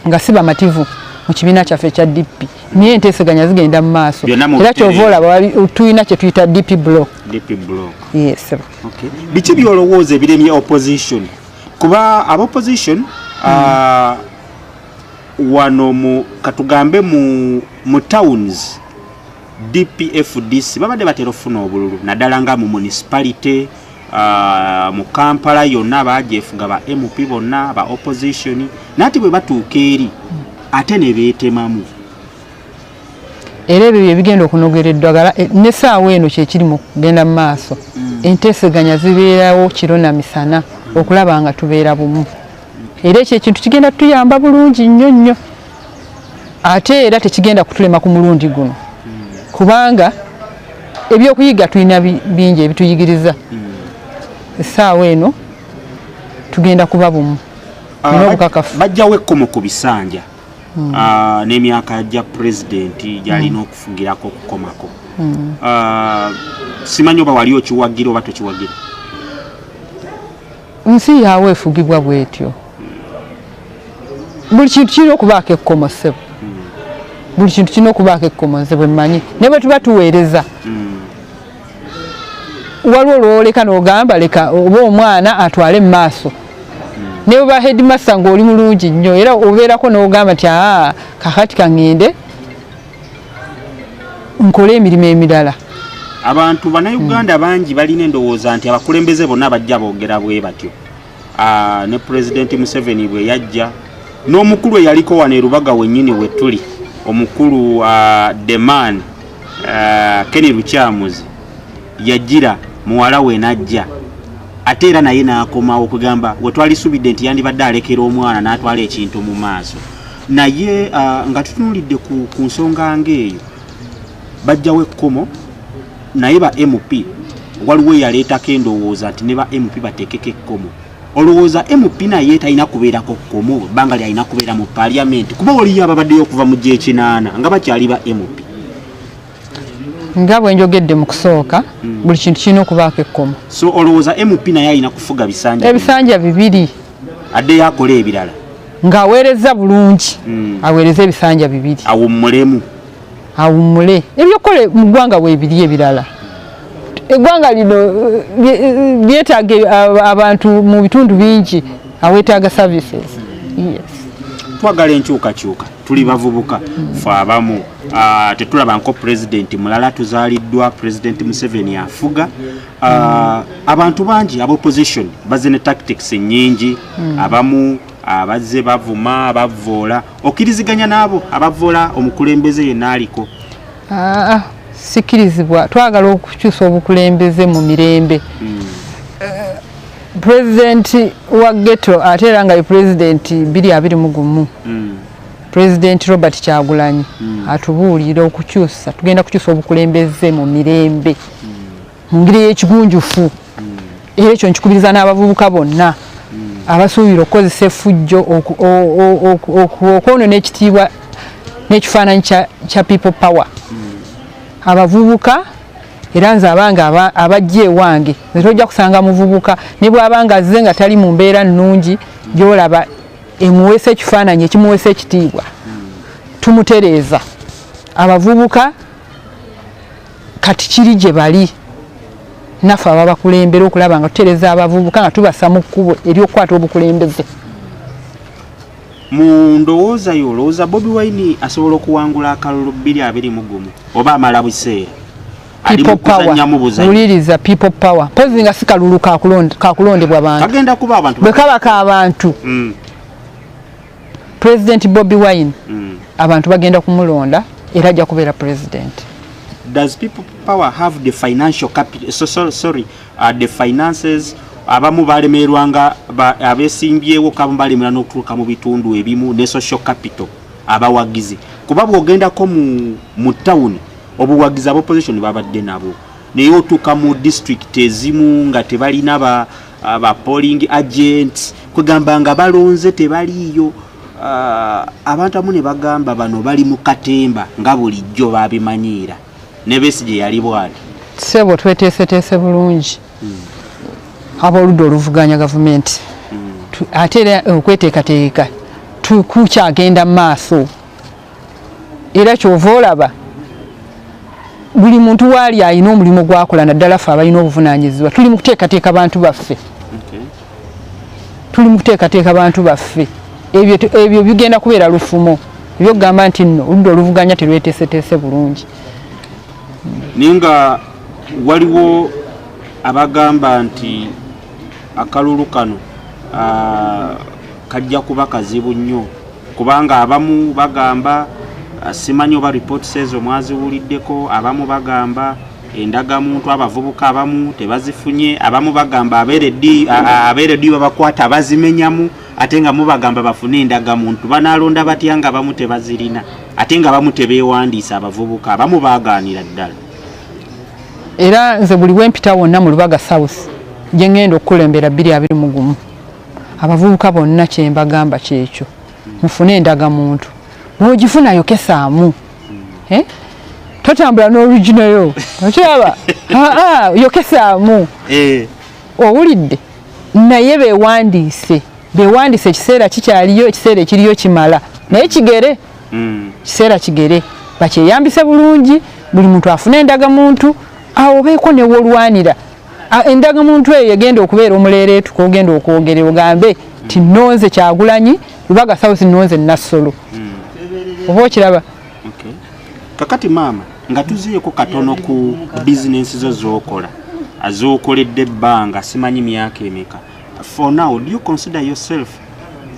nga si bamativu mu kibiina kyaffe ekya DP naye enteeseganya zigenda mu maaso era kyova olaba tulina kye tuyita DP block. Yes. Biki byolowooza ebiremye opposition kuba ab'opposition wano katugambe mu towns DPFDC babadde batera ofuna obululu naddala nga mu municipality mu Kampala yonna bajeefuga ba MP bonna ba opposition nati bwe batuuka eri ate ne beetemamu era ebyo ebigenda okunogera eddagala n'essaawa eno kyekiri mu kugenda mu maaso enteeseganya zibeerawo kiro na misana okulaba nga tubeera bumu era ekyo ekintu kigenda tuyamba bulungi nnyo nnyo ate era tekigenda kutulema ku mulundi guno kubanga ebyokuyiga tulina bingi ebituyigiriza essaawa eno tugenda kuba bumu n'obukakafu bajjawo ekkomo ku bisanja n'emyaka ja pulezidenti gyalina okufugirako okukomako simanyi oba wali okiwagira oba tokiwagira nsi yaawe efugibwa bwetyo buli kintu kirina okubaako ekkomo ssebo buli kintu kirina okubaako ekkomo nze bwe mmanyi ne bwe tuba tuweereza waliwo olwoleka n'ogamba leka oba omwana atwale mu maaso ne bwe ba headmaster ng'oli mulungi nnyo era obeerako n'ogamba nti kakati kaŋŋende nkole emirimu emirala abantu bannayuganda bangi balina endowooza nti abakulembeze bonna bajja boogera bwe batyo ne pulezidenti Museveni bwe yajja n'omukulu eyaliko wano erubaga wennyini we tuli omukulu the man Kenny Lukyamuzi yajira muwala we najja ate era naye n'akomawo okugamba we twalisuubidde nti yandibadde alekera omwana n'atwala ekintu mu maaso naye nga tutunulidde ku nsonga ng'eyo bajjawo ekkomo naye ba MP waliwo eyaleetako endowooza nti ne ba MP bateekeko ekkomo olowooza MP naye talina kubeerako kkomo ebbanga lyalina kubeera mu paliamenti kuba waliyo ababaddeyo okuva mu G8 nga bakyali ba MP nga bwe njogedde mu kusooka buli kintu kirina okubaako ekkomo so olowooza MP naye alina kufuga ebisanja bibiri addeyo akola ebirala ng'aweereza bulungi aweereza ebisanja bibiri awummule ebyokola mu ggwanga weebiri ebirala eggwanga lino lyetaaga abantu mu bitundu bingi aweetaaga services twagala enkyukakyuka tuli bavubuka fe abamu tetulaba nko pulezidenti mulala tuzaaliddwa pulezidenti Museveni afuga abantu bangi ab'opposition bazze ne tactics nnyingi abamu abazze bavuma bavvoola okkiriziganya n'abo abavvoola omukulembeze yenna aliko sikkirizibwa twagala okukyusa obukulembeze mu mirembe pulezidenti wa Geto ate era nga ye pulezidenti 2021 pulezidenti Robert Kyagulanyi atubuulira okukyusa tugenda kukyusa obukulembeze mu mirembe mu ngeri y'ekigunjufu era ekyo nkikubiriza n'abavubuka bonna abasuubira okukozesa effujjo okwonoona ekitiibwa n'ekifaananyi kya people power abavubuka era nze abanga abajja ewange nze tojja kusanga muvubuka ne bw'abanga azze nga tali mu mbeera nnungi gy'olaba emuweesa ekifaananyi ekimuweesa ekitiibwa tumutereeza abavubuka kati kiri gye bali naffe ababakulembera okulaba nga tutereeza abavubuka nga tubassa mu kkubo ery'okukwata obukulembeze mu ndowooza yo olowooza Bobi Wine asobola okuwangula akalulu 2021 oba amala buseera uliriza people power pezi nga si kalulu kakulondebwa abantu kagenda kuba abantu bwe kabaka abantu President Bobi Wine abantu bagenda kumulonda era ajja kubeera president. Does people power have the financial capital the finances abamu balemerwanga abesimbyewo kamu balemera n'okutuuka mu bitundu ebimu ne social capital abawagizi kuba bw'ogendako mu town obuwagizi opposition babadde nabo naye otuuka mu district ezimu nga tebalina ba polling agents kugamba nga balonze tebaliyo abantu amu ne bagamba bano bali mu katemba nga bulijjo babimanyiira ne Besigye yali bwali sebo tweteeseteese bulungi aboludde oluvuganya gavumenti ate era okweteekateeka tukukyagenda mu maaso era kyova olaba buli muntu waali alina omulimu gwakola naddala ffe abalina obuvunaanyizibwa tuli mu kuteekateeka abantu baffe tuli mu kuteekateeka abantu baffe ebyo bigenda kubeera lufumo ebyokugamba nti nno oludde oluvuganya terweteeseteese bulungi ninga waliwo abagamba nti akalulu kano kajja kuba kazibu nnyo kubanga abamu bagamba simanyi oba reports ezo mwaziwuliddeko abamu bagamba endagamuntu abavubuka abamu tebazifunye abamu bagamba abereddi babakwata bazimenyamu ate nga mubagamba bafune endagamuntu banalonda batya nga abamu tebazirina ate nga abamu tebeewandiisa abavubuka abamu baagaanira ddala era nze buli wempita wonna mu Lubaga South gye ngenda okukulembera 2021 abavubuka bonna kye mbagamba kyekyo mufune endagamuntu bw'ogifuna yokesaamu totambula n'original yo okiraba yokesaamu owulidde naye bewandiise ekiseera kikyaliyo ekiseera ekiriyo kimala naye kigere kiseera kigere bakyeyambise bulungi buli muntu afuna endagamuntu awo obeeko newolwanira endagamuntu eyo egenda okubeera omuleereetu kogenda okwogera ogambe ti nonze Kyagulanyi Lubaga South nonze Nassolo oba okiraba. Kakati maama nga tuziyeeko katono ku bizinensi zo z'okola az'okoledde ebbanga simanyi myaka emeka. For now, do you consider yourself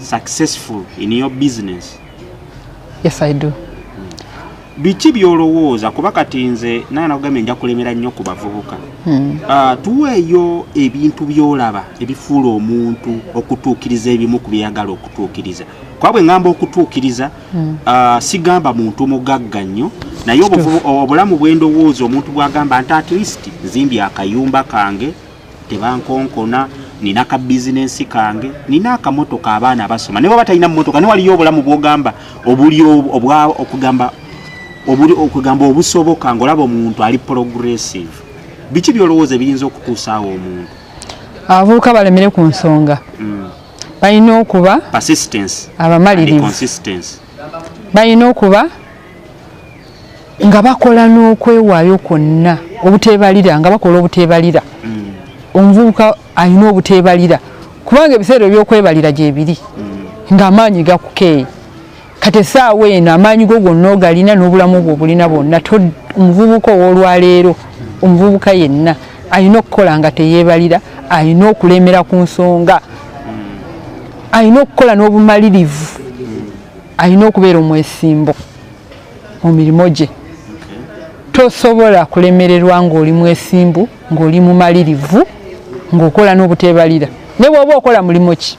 successful in your business? Yes, I do. Biki byolowooza kuba kati nze naye nakugambye nja kulemera nnyo ku bavubuka. Tuweeyo ebintu byolaba ebifuula omuntu okutuukiriza ebimu ku byeyagala okutuukiriza. Kuba bwe ngamba okutuukiriza sigamba muntu mugagga nnyo naye obulamu bw'endowooza omuntu bw'agamba nti at least nzimbye akayumba kange tebankonkona nina ka bizinensi kange nina akamotoka abaana basoma ne baba talina mmotoka ne waliyo obulamu bw'ogamba okugamba obusoboka ng'olaba omuntu ali progressive. Biki byolowooza ebiyinza okutuusaawo omuntu? Abavubuka balemere ku nsonga balina okuba persistence abamalirivu, balina okuba nga bakola n'okwewaayo kwonna obuteebalira nga bakola obuteebalira. Omuvubuka alina obuteebalira kubanga ebiseera ebyokwebalira gyebiri ng'amaanyi gakukeeye kati essaawa eno amaanyi go gonna ogalina n'obulamu bwo obulina bwonna. Omuvubuka ow'olwaleero omuvubuka yenna alina okukola nga teyeebalira, alina okulemera ku nsonga, alina okukola n'obumalirivu, alina okubeera omwesimbo mu mirimu gye. Tosobola kulemererwa ng'oli mwesimbu, ng'oli mumalirivu, ng'okola n'obuteebalira ne bw'oba okola mulimu ki.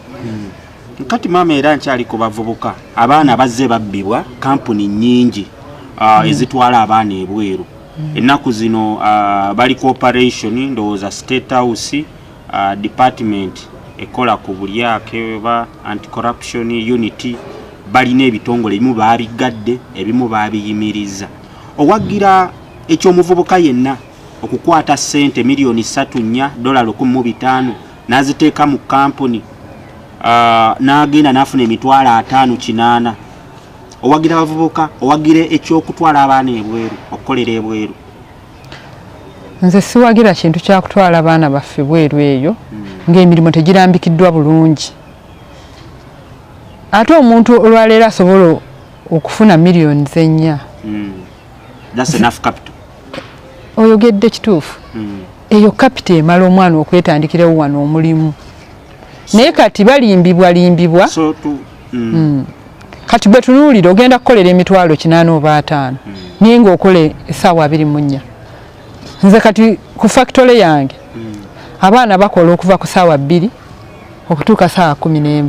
Kati maama era nkyali ku bavubuka abaana bazze babbibwa kampuni nnyingi ezitwala abaana ebweru. Ennaku zino bali cooperation ndowooza State House department ekola ku bulyake oba anti-corruption unity balina ebitongole ebimu baabigadde ebimu baabiyimiriza. Owagira ekyomuvubuka yenna okukwata ssente milioni 3 $1,500 n'aziteeka mu kampuni n'agenda n'afuna emitwalo 5-8. Owagira abavubuka owagira ekyokutwala abaana ebweru okukolera ebweru. Nze siwagira kintu kya kutwala abaana baffe bweru eyo ng'emirimu tegirambikiddwa bulungi. Ate omuntu olwaleero asobola okufuna milioni 4. That's enough capital. Oyogedde kituufu. Eyo capital emala omwana okwetandikirawo wano omulimu. Naye kati balimbibwa kati bwe tunuulira ogenda kukolera emitwalo 8 oba 5 naye ng'okola essaawa 24. Nze kati ku factory yange abaana bakola okuva ku ssaawa 2 okutuuka ssaawa 11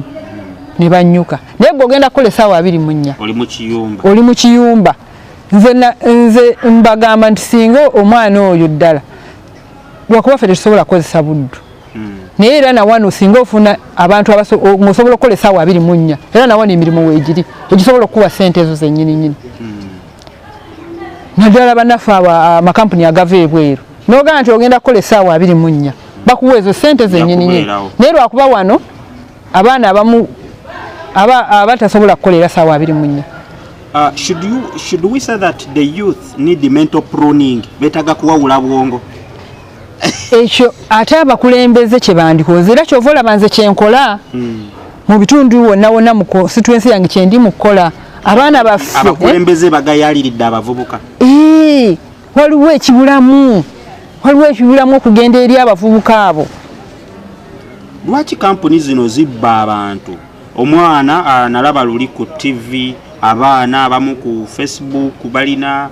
ne banyuka naye ogenda kukola essaawa 24 oli mu kiyumba. Nze mbagamba nti singa omwana oyo ddala lwakuba ffe tetusobola kukozesa buddu naye era nawano singa ofuna abantu osobola okukola essaawa 24 era nawano emirimu weegiri egisobola okuwa ssente ezo zennyini naddala bannaffe amakampuni agava ebweru n'ogamba nti ogenda kukola essaawa 24 bakuwa ezo ssente zennyini naye lwakuba wano abaana abamu abatasobola kukolera essaawa 24. Should we say that the youth need the mental pruning? Betaga kuwawula bwongo. Ekyo ate abakulembeze kye bandikoze era kyova olaba nze kyenkola mu bitundu wonna mu constituency yange kye ndi mu kukola abaana baffe abakulembeze bagayaliridde abavubuka. Waliwo ekibulamu okugenda eri abavubuka abo. Lwaki kampuni zino zibba abantu? Omwana nalaba luli ku TV abaana abamu ku Facebook balina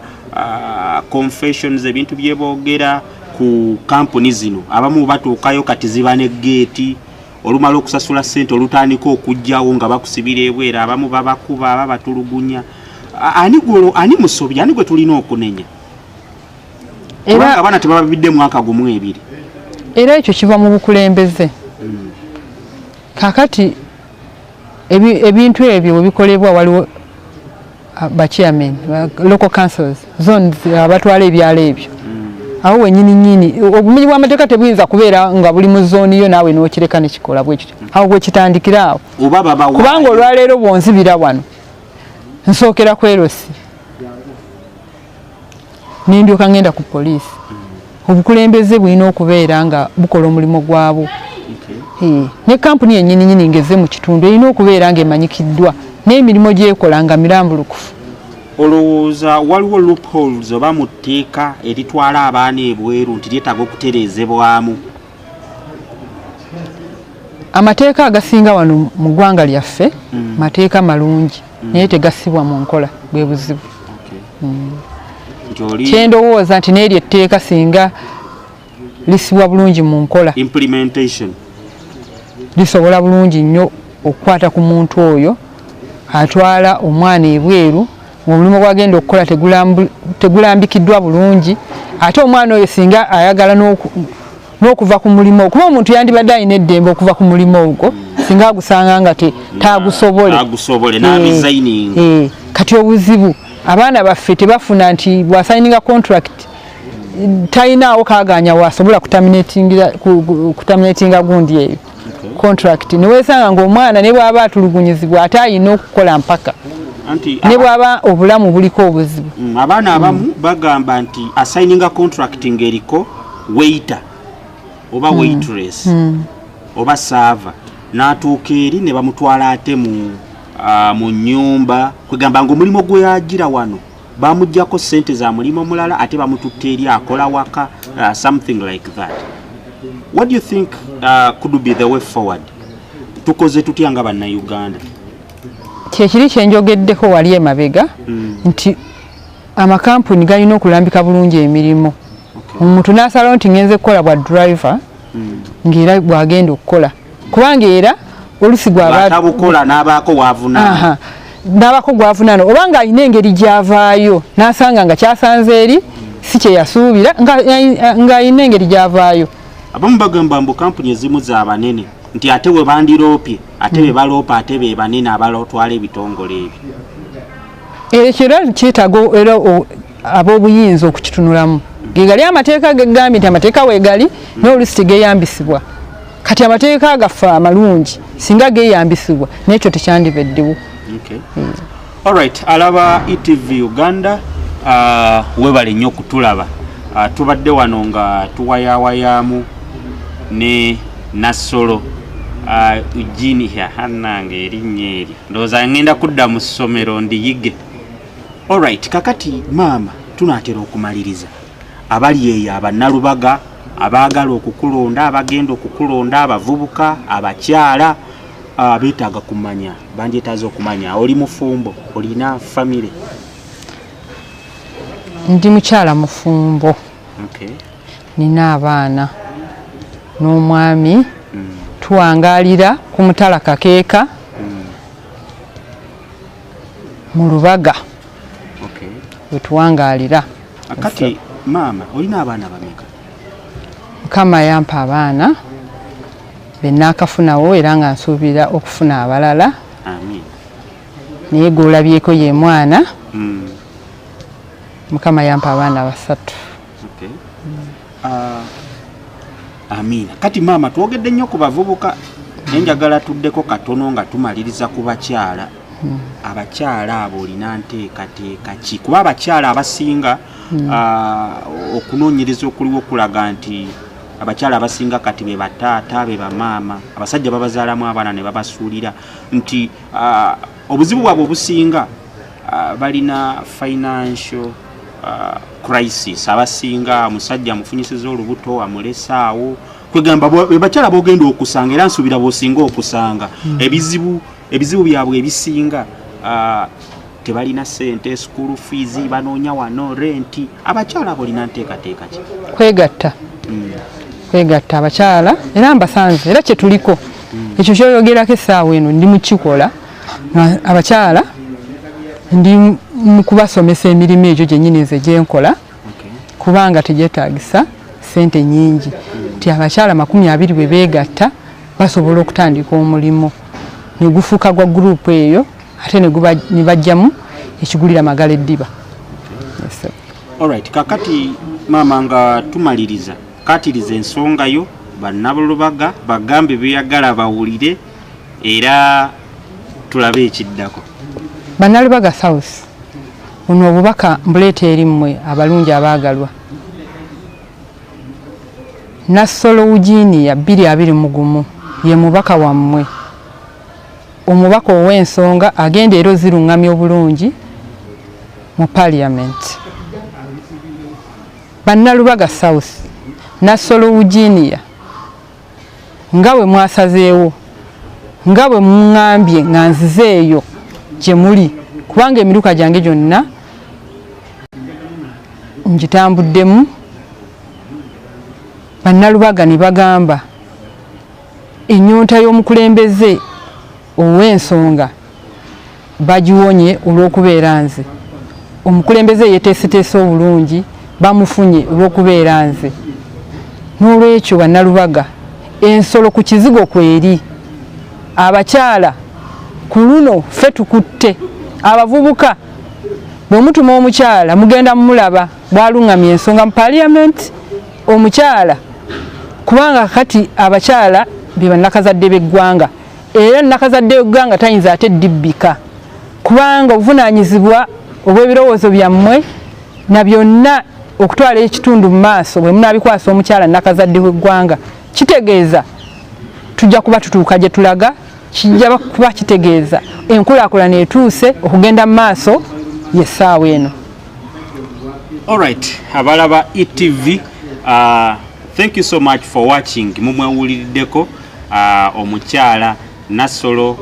confessions ebintu byeboogera ku kampuni zino abamu batuukayo kati ziba ne geeti olumala okusasula ssente olutandika okujjawo nga bakusibira ebwera abamu babakuba babatulugunya. Ani musobi ani gwe tulina okunenya? Era abaana tebababidde mwaka gumu ebiri. Era ekyo kiva mu bukulembeze. Kakati ebintu ebyo bikolebwa waliwo ba chairman, local councils, zones abatwala ebyalo ebyo. Awo wenyini obumenyi bw'amateeka tebuyinza kubeera nga buli mu zooni yo naawe n'okireka ne kikola bwe kityo. Awo gwe kitandikira awo. Kubanga olwaleero bwonzibira wano nsookera ku erosi nindyoka ngenda ku poliisi. Obukulembeze bulina okubeera nga bukola omulimu gwabwo. Ne kampuni yennyini ngeze mu kitundu erina okubeera ng'emanyikiddwa n'emirimu gyekola nga mirambulukufu. Olowooza waliwo loopholes oba mu tteeka eritwala abaana ebweru nti lyetaaga okutereezebwamu? Amateeka agasinga wano mu ggwanga lyaffe mateeka malungi naye tegasibwa mu nkola bwe buzibu. Kyendowooza nti n'eryo etteeka singa lisibwa bulungi mu nkola lisobola bulungi nnyo okukwata ku muntu oyo atwala omwana ebweru omulimu gwagenda okukola tegulambikiddwa bulungi, ate omwana oyo singa ayagala n'okuva ku mulimu kuba omuntu yandibadde alina eddembe okuva ku mulimu ogwo singa agusanga nga tagusobole kati obuzibu abaana baffe tebafuna nti bwasayininga contract talinawo kaganya wasobola kutaminatinga gundi eyo contract niwesanga ng'omwana ne bw'aba atulugunyizibwa ate alina okukola mpaka ne bw'aba obulamu buliko obuzibu. Abaana abamu bagamba nti assigninga contract ng'eriko waiter oba waitress oba server n'atuuka eri ne bamutwala ate mu nnyumba kwegamba ng'omulimu gwe yagira wano bamuggyako ssente za mulimu omulala ate bamututte eri akola waka, something like that. What do you think could be the way forward? Tukoze tutya nga bannayuganda? Kyekiri kyenjogeddeko wali emabega nti amakampuni galina okulambika bulungi emirimu. Omuntu n'asalawo nti ngenze kukola bwa driver ng'era bw'agenda okukola kubanga era olusi gwatabukola n'abaako waavunaana n'abaako gwavunaana oba ng'alina engeri gy'avaayo n'asanga nga kyasanze eri si kye yasuubira ng'alina engeri gy'avaayo. Abamu bagamba mbu kampuni ezimu za banene nti ate we bandiroopye ate be baloopa ate be banene abalotwala ebitongole ebyo. Ekyo kyetaaga era ab'obuyinza okukitunulamu. Ge gali amateeka gegambye nti amateeka weegali n'olusi tegeeyambisibwa. Kati amateeka gaffe amalungi singa geeyambisibwa n'ekyo tekyandiveddewo. Alright, alaba ETV Uganda webale nnyo okutulaba. Tubadde wano nga tuwayawayaamu ne Nassolo ujini hannange erinnya eri ndowooza ngenda kudda mu ssomero ndiyige. Alright, kakati maama tunaatera okumaliriza abali eyo abannalubaga abaagala okukulonda abagenda okukulonda abavubuka abakyala beetaaga kumanya bandyetaaza okumanya oli mufumbo olina famire? Ndi mukyala mufumbo. Nina abaana n'omwami tuwangaalira ku mutala kakeeka mu Lubaga we tuwangaalira. Kati maama olina abaana bameka? Mukama yampa abaana bennaakafunawo era nga nsuubira okufuna abalala. Naye gw'olabyeko ye mwana. Mukama yampa abaana 3. Amiina. Kati maama twogedde nnyo ku bavubuka nenjagala tuddeko katono nga tumaliriza ku bakyala. Abakyala abo olina nteekateeka ki? Kuba abakyala abasinga okunoonyereza okuliwo okulaga nti abakyala abasinga kati be bataata be bamaama abasajja babazaalamu abaana ne babasuulira nti obuzibu bwabwe obusinga balina financial crisis. Abasinga musajja amufunyisiza olubuto amulesaawo kwegamba bakyala bogenda okusanga era nsuubira bw'osinga okusanga ebizibu byabwe ebisinga tebalina ssente, school fees banoonya wano renti. Abakyala abo olina nteekateeka ki? Kwegatta abakyala era mbasanze era kye tuliko ekyo kyoyogerako essaawa eno ndi mukikola. Abakyala ndi mu kubasomesa emirimu egyo gyennyini nze gyenkola kubanga tegyetaagisa sente nyingi nti abakyala 20 bwe beegatta basobola okutandika omulimu ne gufuuka gwa gurupu eyo ate ne bajjamu ekigulira Magala Eddiba. Yes, alright, kakati maama nga tumaliriza katiriza ensonga yo bannabulubaga bagambe beyagala bawulire era tulabe ekiddako. Bannalubaga South, buno obubaka mbuleeta eri mmwe abalungi abaagalwa. Nassolo Uginiya 221 ye mubaka wammwe, omubaka ow'ensonga agenda era ozirungamya obulungi mu Parliament. Bannalubaga South, Nassolo Uginiya nga bwe mwasazeewo, nga bwe muŋŋambye nga nzizeeyo gye muli, kubanga emiruka gyange gyonna ngitambuddemu. Bannalubaga ne bagamba ennyonta y'omukulembeze ow'ensonga bagiwonye olw'okubeera nze. Omukulembeze yeeteeseteese obulungi bamufunye olw'okubeera nze. N'olwekyo bannalubaga ensolo ku kizigo kweri. Abakyala ku luno ffe tukutte. Abavubuka bwe mutuma omukyala mugenda mulaba bw'aluŋŋamya ensonga mu Parliament omukyala, kubanga kati abakyala be bannakazadde b'eggwanga era nnakazadde w'eggwanga tayinza ate ddibbika kubanga obuvunaanyizibwa obw'ebirowoozo byammwe na byonna okutwala ekitundu mu maaso bwe munaabikwasa omukyala nnakazadde w'eggwanga, kitegeeza tujja kuba tutuuka gye tulaga, kijja kuba kitegeeza enkulaakulana etuuse okugenda mu maaso yessaawa eno. Alright, abalaba ETV, thank you so much for watching. Mumwewuliddeko omukyala Nassolo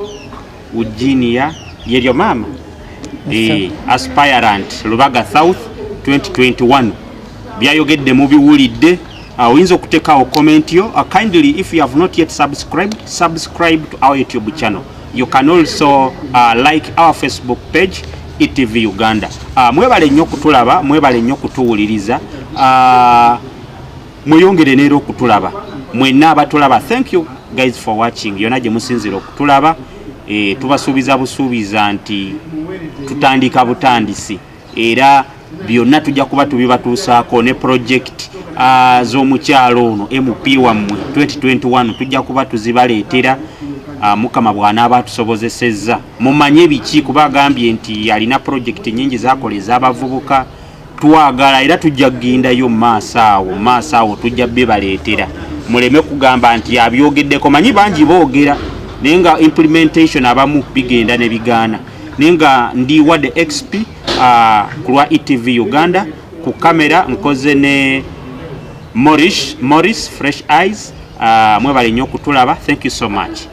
Uginiya yeryo mama aspirant Lubaga South 2021 byayogedde mubiwulidde. Oyinza okuteekawo comment yo. Kindly, if you have not yet subscribe to our YouTube channel. You can also like our Facebook page ETV Uganda. Mwebale nnyo kutulaba, mwebale nnyo kutuwuliriza, mweyongere neero okutulaba mwenna abatulaba. Thank you guys for watching. Yonna gye musinzira okutulaba, tubasuubiza busuubiza nti tutandika butandisi era byonna tujja kuba tubibatuusaako ne project z'omukyalo ono MP wammwe 2021 tujja kuba tuzibaleetera. Mukama bw'anaaba atusobozesezza mumanye biki, kuba agambye nti alina project nyingi zakola ez'abavubuka. Twagala era tujja kugendayo maaso awo tujja bibaleetera, muleme kugamba nti abyogeddeko. Manyi bangi boogera naye nga implementation abamu bigenda ne bigaana. Naye nga ndi Wadde XP ku lwa ETV Uganda, ku kamera nkoze ne Morris Fresh Eyes. Mwebale nnyo okutulaba. Thank you so much.